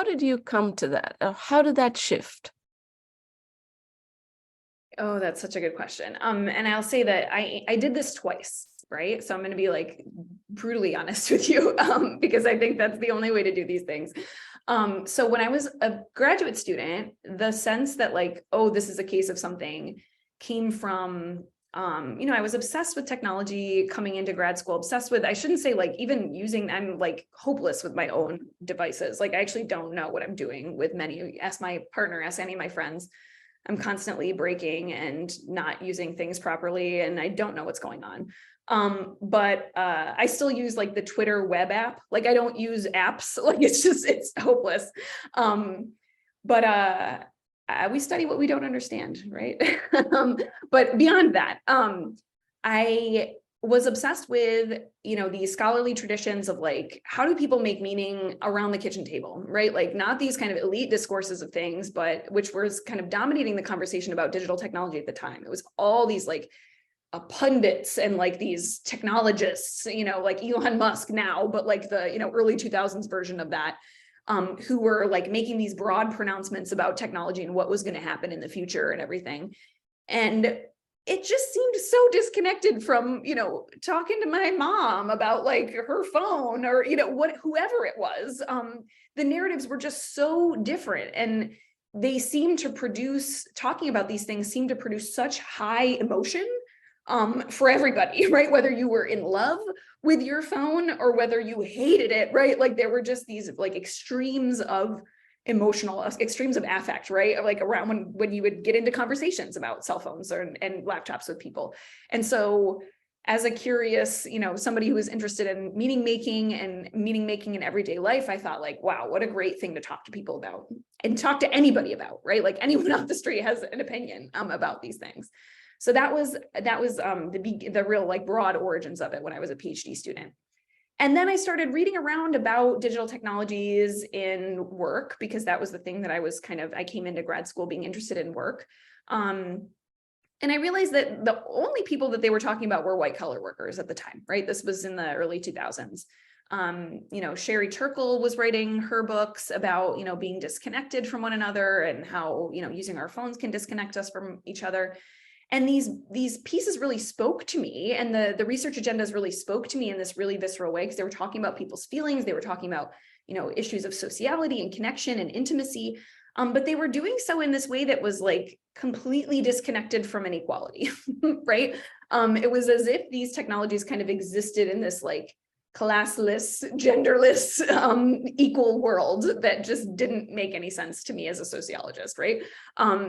S4: did you come to that? Or how did that shift?
S2: Oh, that's such a good question. And I'll say that I did this twice, right? So I'm going to be like brutally honest with you, because I think that's the only way to do these things. So when I was a graduate student, the sense that like, oh, this is a case of something came from, you know, I was obsessed with technology coming into grad school, obsessed with, I shouldn't say like even using, I'm like hopeless with my own devices. Like I actually don't know what I'm doing with many. Ask my partner, ask any of my friends. I'm constantly breaking and not using things properly, and I don't know what's going on. But I still use like the Twitter web app. Like I don't use apps. Like it's hopeless. But we study what we don't understand, right? But beyond that, I was obsessed with, you know, these scholarly traditions of like, how do people make meaning around the kitchen table, right? Like not these kind of elite discourses of things, but which was kind of dominating the conversation about digital technology at the time. It was all these like pundits and like these technologists, you know, like Elon Musk now, but like the, you know, early 2000s version of that, who were like making these broad pronouncements about technology and what was going to happen in the future and everything. And it just seemed so disconnected from, you know, talking to my mom about like her phone or, you know, whoever it was. The narratives were just so different, and they seemed to produce, talking about these things seemed to produce such high emotion for everybody, right? Whether you were in love with your phone or whether you hated it, right? Like there were just these like extremes of emotional, extremes of affect, right? Like around when you would get into conversations about cell phones and laptops with people. And so as a curious, somebody who was interested in meaning making in everyday life, I thought like, wow, what a great thing to talk to people about and talk to anybody about, right? Like anyone off the street has an opinion about these things. So that was the real like broad origins of it when I was a PhD student. And then I started reading around about digital technologies in work, because that was the thing that I came into grad school being interested in work. And I realized that the only people that they were talking about were white collar workers at the time, right? This was in the early 2000s. Sherry Turkle was writing her books about, being disconnected from one another and how, using our phones can disconnect us from each other. And these pieces really spoke to me, and the research agendas really spoke to me in this really visceral way, because they were talking about people's feelings. They were talking about, issues of sociality and connection and intimacy. But they were doing so in this way that was like completely disconnected from inequality, right? It was as if these technologies kind of existed in this like classless, genderless, equal world that just didn't make any sense to me as a sociologist, right?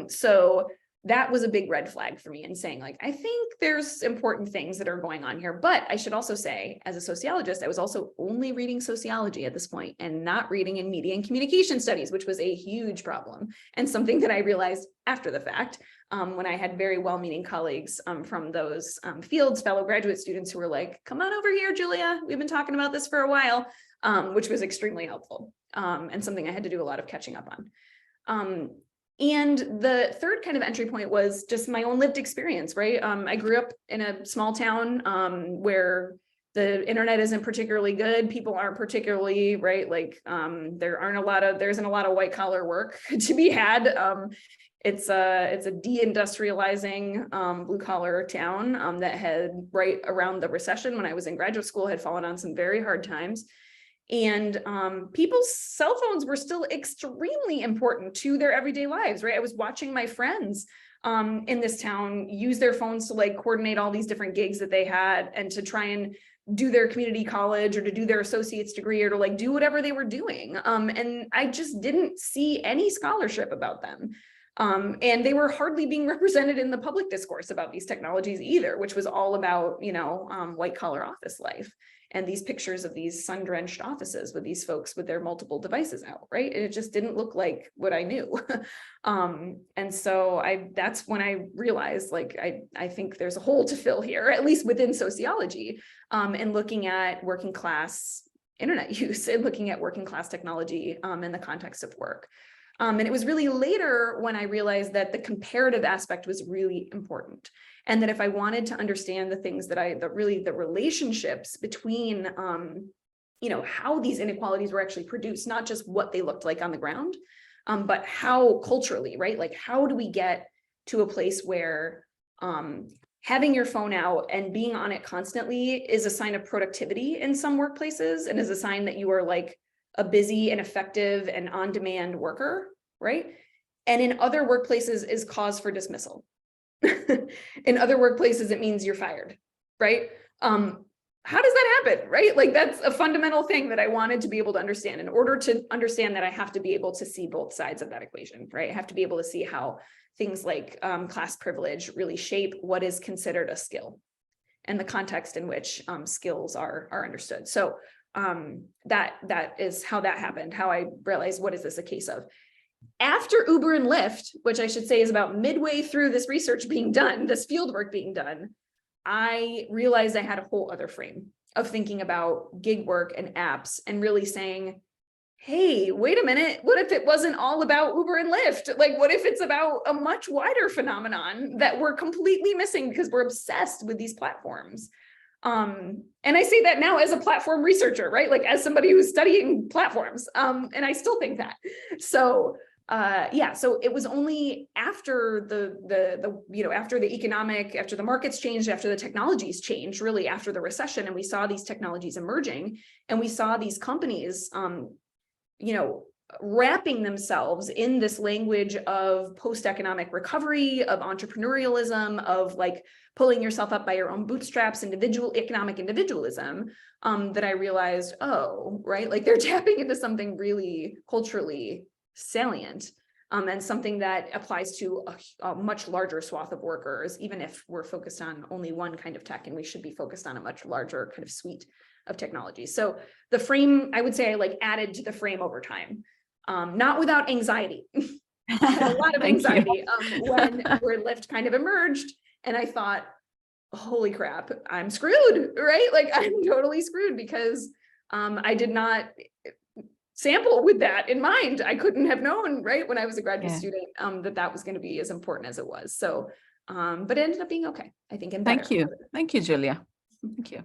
S2: So that was a big red flag for me in saying like, I think there's important things that are going on here. But I should also say, as a sociologist, I was also only reading sociology at this point and not reading in media and communication studies, which was a huge problem and something that I realized after the fact, when I had very well-meaning colleagues from those fields, fellow graduate students who were like, come on over here, Julia, we've been talking about this for a while, which was extremely helpful and something I had to do a lot of catching up on. And the third kind of entry point was just my own lived experience, right? I grew up in a small town where the internet isn't particularly good. People aren't particularly, right? Like there isn't a lot of white collar work to be had. It's a deindustrializing blue collar town that had right around the recession when I was in graduate school had fallen on some very hard times. And people's cell phones were still extremely important to their everyday lives, right? I was watching my friends in this town use their phones to like coordinate all these different gigs that they had and to try and do their community college or to do their associate's degree or to like do whatever they were doing. And I just didn't see any scholarship about them. And they were hardly being represented in the public discourse about these technologies either, which was all about, white collar office life. And these pictures of these sun-drenched offices with these folks with their multiple devices out, right? And it just didn't look like what I knew. And so that's when I realized, like, I think there's a hole to fill here, at least within sociology, and looking at working class internet use and looking at working class technology in the context of work. And it was really later when I realized that the comparative aspect was really important. And that if I wanted to understand the things that the relationships between, how these inequalities were actually produced, not just what they looked like on the ground, but how culturally, right? Like, how do we get to a place where having your phone out and being on it constantly is a sign of productivity in some workplaces and is a sign that you are like a busy and effective and on-demand worker, right? And in other workplaces is cause for dismissal. In other workplaces, it means you're fired, right? How does that happen, right? Like that's a fundamental thing that I wanted to be able to understand. In order to understand that, I have to be able to see both sides of that equation, right? I have to be able to see how things like class privilege really shape what is considered a skill and the context in which skills are understood. So that is how that happened, how I realized, what is this a case of? After Uber and Lyft, which I should say is about midway through this research being done, this fieldwork being done, I realized I had a whole other frame of thinking about gig work and apps and really saying, hey, wait a minute, what if it wasn't all about Uber and Lyft? Like, what if it's about a much wider phenomenon that we're completely missing because we're obsessed with these platforms? And I say that now as a platform researcher, right? Like as somebody who's studying platforms, and I still think that. So so it was only after after the markets changed, after the technologies changed, really after the recession, and we saw these technologies emerging, and we saw these companies, wrapping themselves in this language of post-economic recovery, of entrepreneurialism, of like pulling yourself up by your own bootstraps, economic individualism, that I realized, oh, right, like they're tapping into something really culturally salient. and something that applies to a much larger swath of workers, even if we're focused on only one kind of tech, and we should be focused on a much larger kind of suite of technology. So the frame, I would say I like added to the frame over time, not without anxiety. I had a lot of anxiety when Lyft kind of emerged, and I thought, holy crap, I'm screwed, right? Like I'm totally screwed because I did not sample with that in mind. I couldn't have known, right, when I was a graduate student, that was going to be as important as it was. So, but it ended up being okay, I think. And
S4: thank you. Thank you, Julia. Thank you.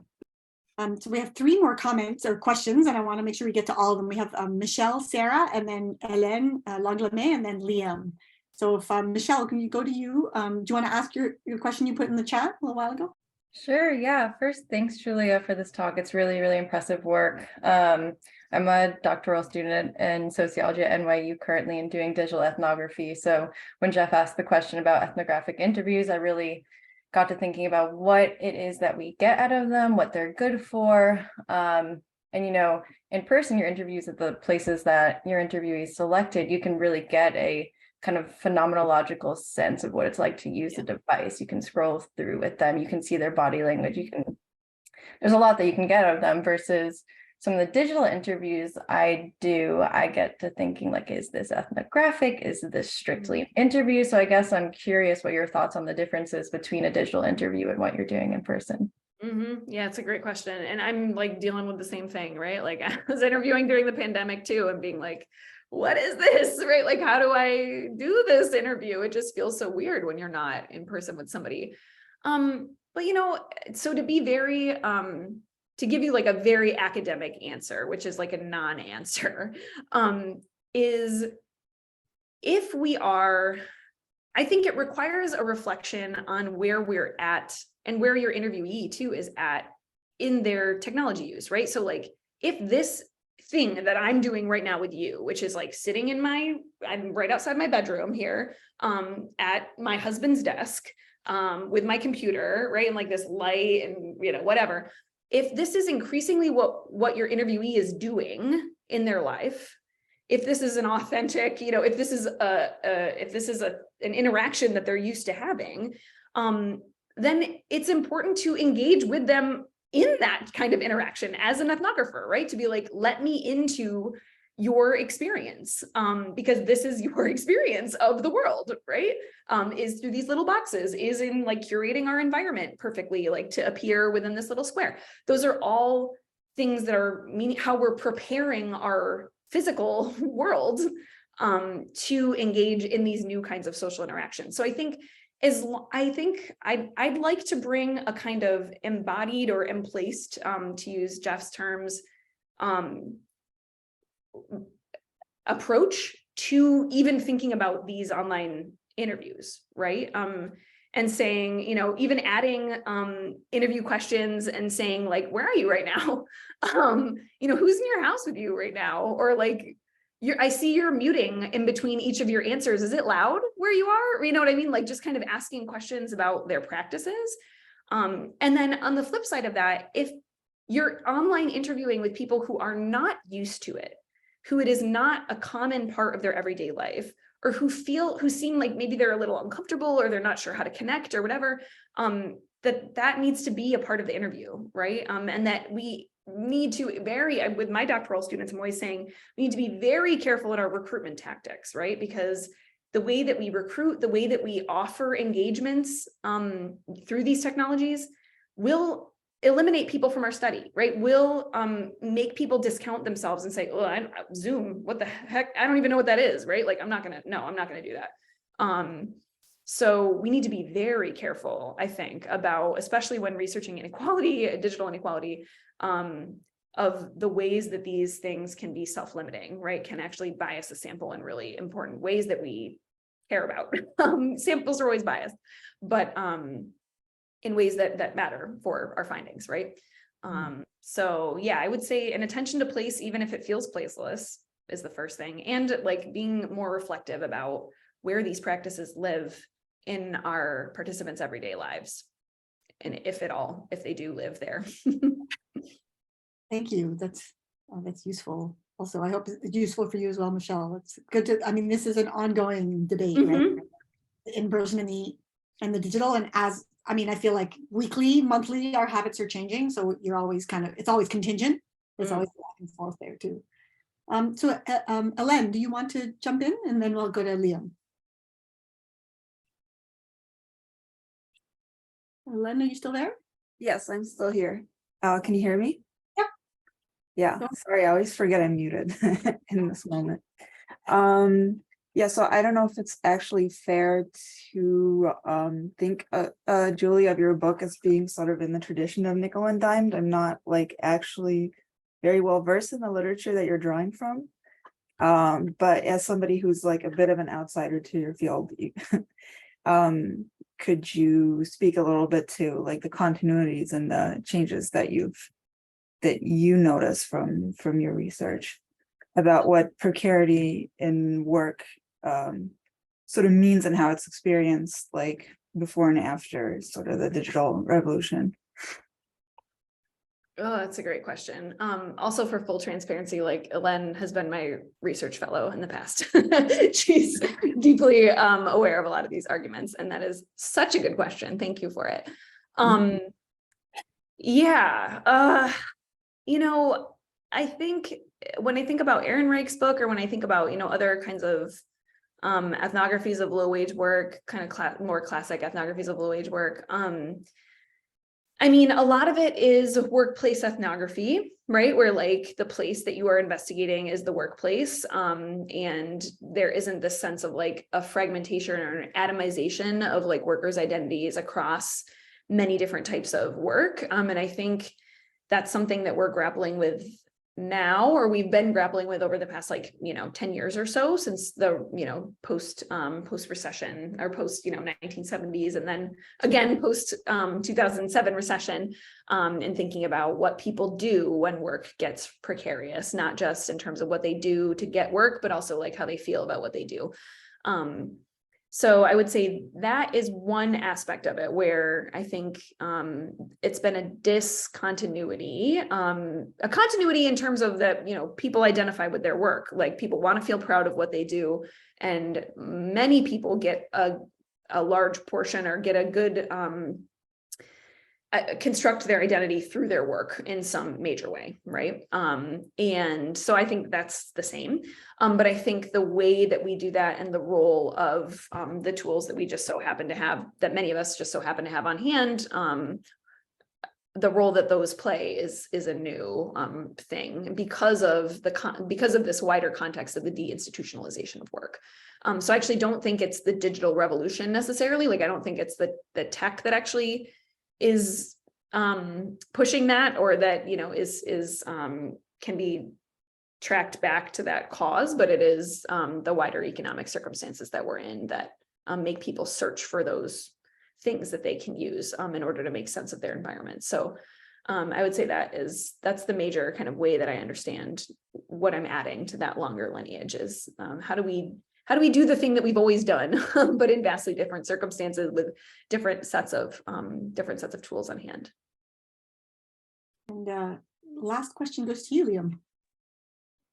S1: So we have 3 more comments or questions, and I want to make sure we get to all of them. We have Michelle, Sarah, and then Hélène Langlamet, and then Liam. So if Michelle, can you go to you? Do you want to ask your question you put in the chat a little while ago?
S5: Sure, yeah. First, thanks, Julia, for this talk. It's really, really impressive work. I'm a doctoral student in sociology at NYU currently and doing digital ethnography. So when Jeff asked the question about ethnographic interviews, I really got to thinking about what it is that we get out of them, what they're good for. And, you know, in person, your interviews at the places that your interviewees selected, you can really get a kind of phenomenological sense of what it's like to use a device. You can scroll through with them, you can see their body language, there's a lot that you can get out of them versus some of the digital interviews I do. I get to thinking like, is this ethnographic? Is this strictly an interview? So I guess I'm curious what your thoughts on the differences between a digital interview and what you're doing in person.
S2: Yeah, it's a great question. And I'm like dealing with the same thing, right? Like I was interviewing during the pandemic too, and being like, what is this, right? Like, how do I do this interview? It just feels so weird when you're not in person with somebody. But you know, so to be very, to give you like a very academic answer, which is like a non-answer, is if we are, I think it requires a reflection on where we're at and where your interviewee too is at in their technology use, right? So like, if this thing that I'm doing right now with you, which is like sitting in I'm right outside my bedroom here, at my husband's desk, with my computer, right? And like this light and, you know, whatever. If this is increasingly what your interviewee is doing in their life, if this is an authentic, you know, if this is an interaction that they're used to having, then it's important to engage with them in that kind of interaction as an ethnographer, right? To be like, let me into your experience, because this is your experience of the world, right? Is through these little boxes, is in like curating our environment perfectly, like to appear within this little square. Those are all things that are meaning how we're preparing our physical world to engage in these new kinds of social interactions. So I think I'd like to bring a kind of embodied or emplaced, to use Jeff's terms, approach to even thinking about these online interviews, right? And saying, you know, even adding interview questions and saying like, where are you right now? You know, who's in your house with you right now? Or like, I see you're muting in between each of your answers. Is it loud where you are? You know what I mean? Like just kind of asking questions about their practices. And then on the flip side of that, if you're online interviewing with people who are not used to it, who it is not a common part of their everyday life, or who seem like maybe they're a little uncomfortable or they're not sure how to connect or whatever, that needs to be a part of the interview, right? And that we need to with my doctoral students, I'm always saying we need to be very careful in our recruitment tactics, right? Because the way that we recruit, the way that we offer engagements through these technologies will eliminate people from our study, right? Will make people discount themselves and say, oh, Zoom, what the heck? I don't even know what that is, right? Like, I'm not gonna do that. So we need to be very careful, I think, about, especially when researching inequality, digital inequality, of the ways that these things can be self-limiting, right? Can actually bias a sample in really important ways that we care about. Samples are always biased, but in ways that matter for our findings, right? So yeah, I would say an attention to place, even if it feels placeless, is the first thing. And like being more reflective about where these practices live in our participants' everyday lives. And if they do live there.
S1: Thank you. That's useful Also, I hope it's useful for you as well, Michelle. It's good to, I mean, this is an ongoing debate, right?
S2: Mhm.
S1: The in-person and the digital. And as, I mean, I feel like weekly, monthly, our habits are changing. So you're always kind of, it's always contingent. There's always back and forth there too. Hélène, do you want to jump in? And then we'll go to Liam. Hélène, are you still there?
S6: Yes, I'm still here. Can you hear me?
S1: Yeah.
S6: Yeah, sorry, I always forget I'm muted in this moment. Yeah, so I don't know if it's actually fair to think, Julie, of your book as being sort of in the tradition of nickel and dimed. I'm not like actually very well versed in the literature that you're drawing from. But as somebody who's like a bit of an outsider to your field, could you speak a little bit to like the continuities and the changes that you notice from your research about what precarity in work sort of means and how it's experienced like before and after sort of the digital revolution?
S2: Oh, that's a great question. Also for full transparency, like Hélène has been my research fellow in the past. She's deeply aware of a lot of these arguments, and that is such a good question. Thank you for it. Yeah, you know, I think when I think about Ehrenreich's book, or when I think about, you know, other kinds of ethnographies of low wage work, kind of more classic ethnographies of low wage work, I mean, a lot of it is workplace ethnography, right? Where like the place that you are investigating is the workplace. And there isn't this sense of like a fragmentation or an atomization of like workers' identities across many different types of work. And I think that's something that we're grappling with now, or we've been grappling with over the past, like, you know, 10 years or so, since the, you know, post recession, or post, you know, 1970s, and then again post 2007 recession, and thinking about what people do when work gets precarious, not just in terms of what they do to get work, but also like how they feel about what they do. So I would say that is one aspect of it where I think it's been a discontinuity, a continuity in terms of that, you know, people identify with their work, like people want to feel proud of what they do. And many people get a large portion, or get a good, construct their identity through their work in some major way, right? And so I think that's the same. But I think the way that we do that, and the role of the tools that we just so happen to have, that many of us just so happen to have on hand, the role that those play is a new thing because of this wider context of the deinstitutionalization of work. So I actually don't think it's the digital revolution necessarily. Like, I don't think it's the tech that actually is pushing that, or that, you know, is can be tracked back to that cause, but it is the wider economic circumstances that we're in that make people search for those things that they can use in order to make sense of their environment. So I would say that's the major kind of way that I understand what I'm adding to that longer lineage is how do we do the thing that we've always done, but in vastly different circumstances with different sets of tools on hand.
S1: And last question goes to you, Liam.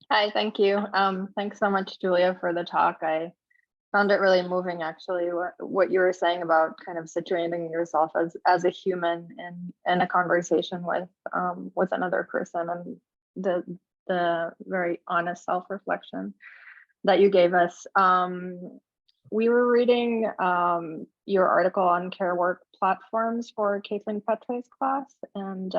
S5: Hi, thank you. Thanks so much, Julia, for the talk. I found it really moving, actually, what you were saying about kind of situating yourself as a human in a conversation with another person, and the very honest self-reflection that you gave us. We were reading your article on care work platforms for Caitlin Petre's class, and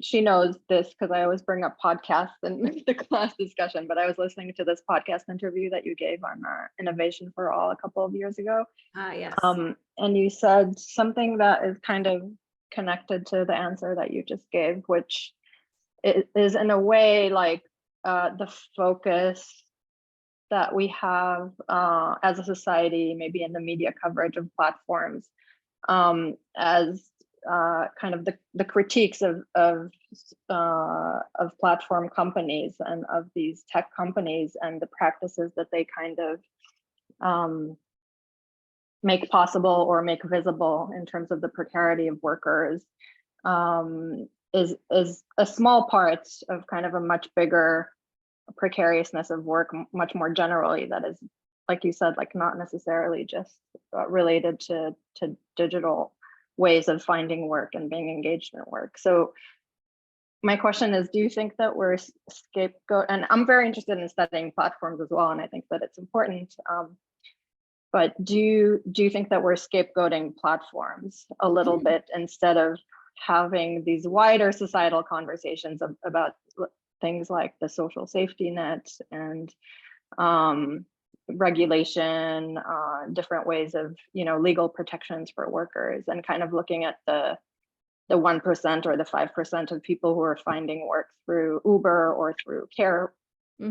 S5: she knows this because I always bring up podcasts in the class discussion, but I was listening to this podcast interview that you gave on Innovation for All a couple of years ago.
S2: Yes.
S5: And you said something that is kind of connected to the answer that you just gave, which is in a way like the focus that we have as a society, maybe in the media coverage of platforms, as kind of the critiques of platform companies and of these tech companies, and the practices that they kind of make possible or make visible in terms of the precarity of workers.
S7: is a small part of kind of a much bigger precariousness of work, much more generally, that is, like you said, like not necessarily just related to digital ways of finding work and being engaged in work. So my question is, do you think that we're scapegoat, and I'm very interested in studying platforms as well, and I think that it's important, but do you think that we're scapegoating platforms a little bit instead of having these wider societal conversations about things like the social safety net and regulation, different ways of, legal protections for workers, and kind of looking at the 1% or the 5% of people who are finding work through Uber or through care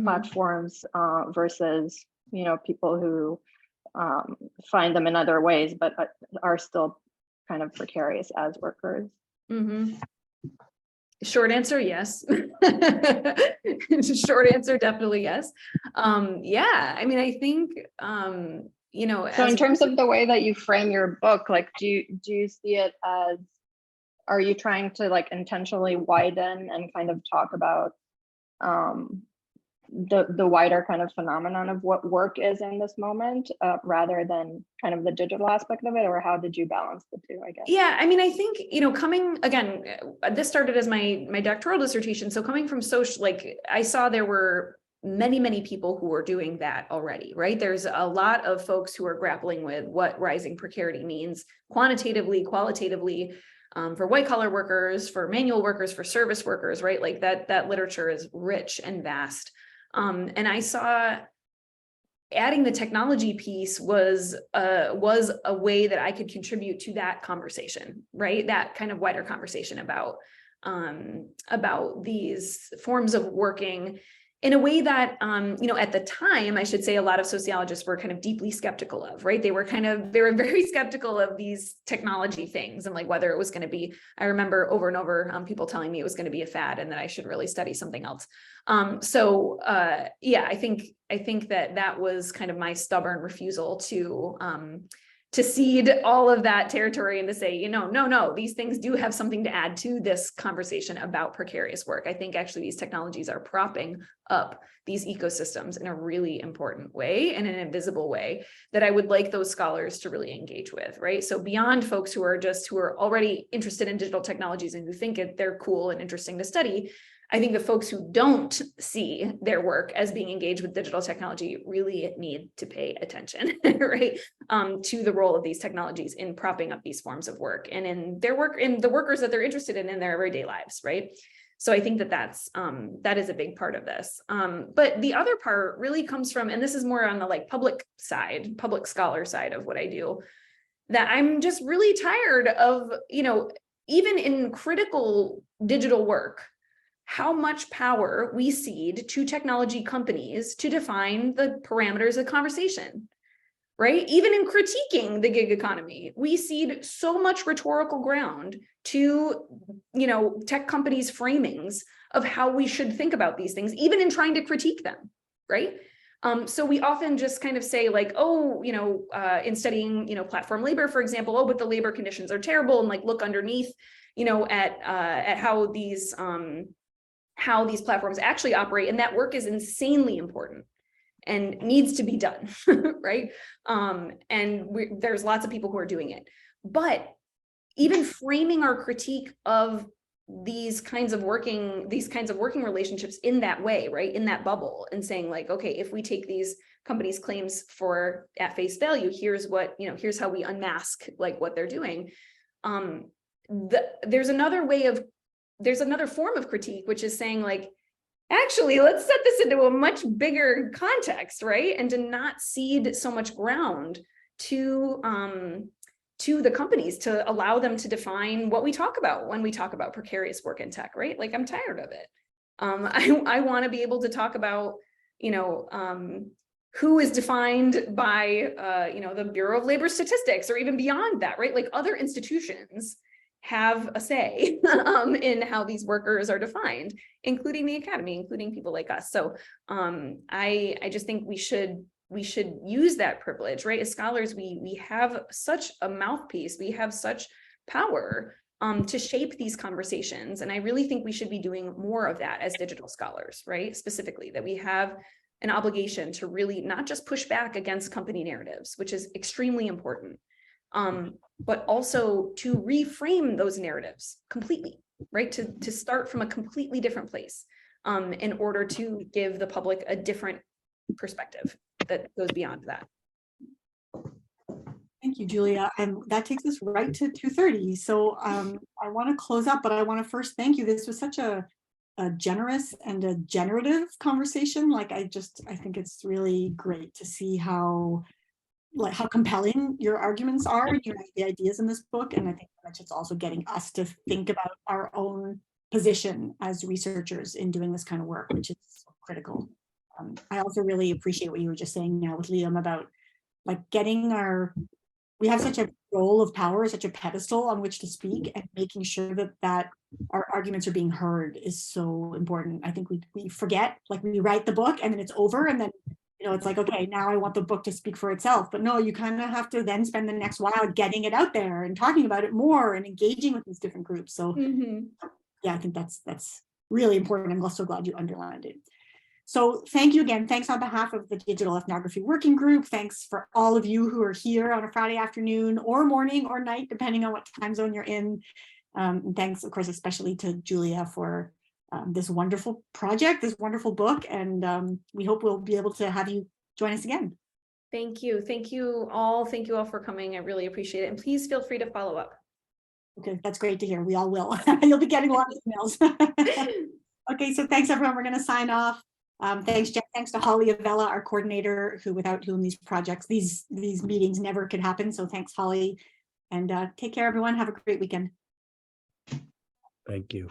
S7: platforms versus, people who find them in other ways, but are still kind of precarious as workers.
S2: Short answer, yes. Short answer, definitely yes. Yeah, I mean, I think,
S7: so in terms of the way that you frame your book, like, do you see it as, are you trying to like intentionally widen and kind of talk about the wider kind of phenomenon of what work is in this moment, rather than kind of the digital aspect of it, or how did you balance the two, I guess?
S2: Yeah, I mean, I think, coming, again, this started as my doctoral dissertation. So coming from social, like I saw there were many people who were doing that already, right? There's a lot of folks who are grappling with what rising precarity means quantitatively, qualitatively, for white collar workers, for manual workers, for service workers, right? Like that literature is rich and vast. And I saw adding the technology piece was a way that I could contribute to that conversation, right? That kind of wider conversation about these forms of working in a way that, at the time, I should say, a lot of sociologists were kind of deeply skeptical of, right? They were very skeptical of these technology things and like whether it was going to be, I remember over and over people telling me it was going to be a fad and that I should really study something else. Yeah, I think that was kind of my stubborn refusal to cede all of that territory and to say, no, these things do have something to add to this conversation about precarious work. I think actually these technologies are propping up these ecosystems in a really important way and in an invisible way that I would like those scholars to really engage with, right? So beyond folks who are already interested in digital technologies and who think they're cool and interesting to study, I think the folks who don't see their work as being engaged with digital technology really need to pay attention, right, to the role of these technologies in propping up these forms of work and in their work, in the workers that they're interested in their everyday lives, right? So I think that is a big part of this. But the other part really comes from, and this is more on the like public scholar side of what I do, that I'm just really tired of, even in critical digital work, how much power we cede to technology companies to define the parameters of conversation, right? Even in critiquing the gig economy, we cede so much rhetorical ground to, tech companies' framings of how we should think about these things, even in trying to critique them, right? So we often just kind of say like, in studying, platform labor, for example, but the labor conditions are terrible, and like look underneath, at how these platforms actually operate, and that work is insanely important and needs to be done, right? There's lots of people who are doing it, but even framing our critique of these kinds of working relationships in that way, right, in that bubble, and saying like, okay, if we take these companies' claims at face value, here's how we unmask like what they're doing. There's another form of critique, which is saying like, actually, let's set this into a much bigger context, right? And to not cede so much ground to the companies, to allow them to define what we talk about when we talk about precarious work in tech, right? Like, I'm tired of it. I want to be able to talk about, who is defined by, the Bureau of Labor Statistics, or even beyond that, right? Like other institutions have a say in how these workers are defined, including the academy, including people like us. So I just think we should use that privilege, right? As scholars, we have such a mouthpiece, we have such power to shape these conversations. And I really think we should be doing more of that as digital scholars, right? Specifically, that we have an obligation to really not just push back against company narratives, which is extremely important, but also to reframe those narratives completely, right? To start from a completely different place in order to give the public a different perspective that goes beyond that.
S1: Thank you, Julia. And that takes us right to 2:30. So I want to close up, but I want to first thank you. This was such a generous and a generative conversation. Like I think it's really great to see how compelling your arguments are, the ideas in this book. And I think that it's also getting us to think about our own position as researchers in doing this kind of work, which is so critical. I also really appreciate what you were just saying now with Liam about like we have such a role of power, such a pedestal on which to speak, and making sure that our arguments are being heard is so important. I think we forget, like we write the book and then it's over, and then it's like, okay, now I want the book to speak for itself. But no, you kind of have to then spend the next while getting it out there and talking about it more and engaging with these different groups. So yeah, I think that's really important. I'm so glad you underlined it. So thank you again. Thanks on behalf of the Digital Ethnography Working Group. Thanks for all of you who are here on a Friday afternoon or morning or night, depending on what time zone you're in. And thanks, of course, especially to Julia for this wonderful project, this wonderful book. And we hope we'll be able to have you join us again.
S2: Thank you. Thank you all. Thank you all for coming. I really appreciate it. And please feel free to follow up.
S1: Okay, that's great to hear. We all will. You'll be getting a lot of emails. Okay, so thanks everyone. We're going to sign off. Thanks, Jeff. Thanks to Holly Avella, our coordinator, without whom these meetings never could happen. So thanks, Holly. And take care, everyone. Have a great weekend.
S3: Thank you.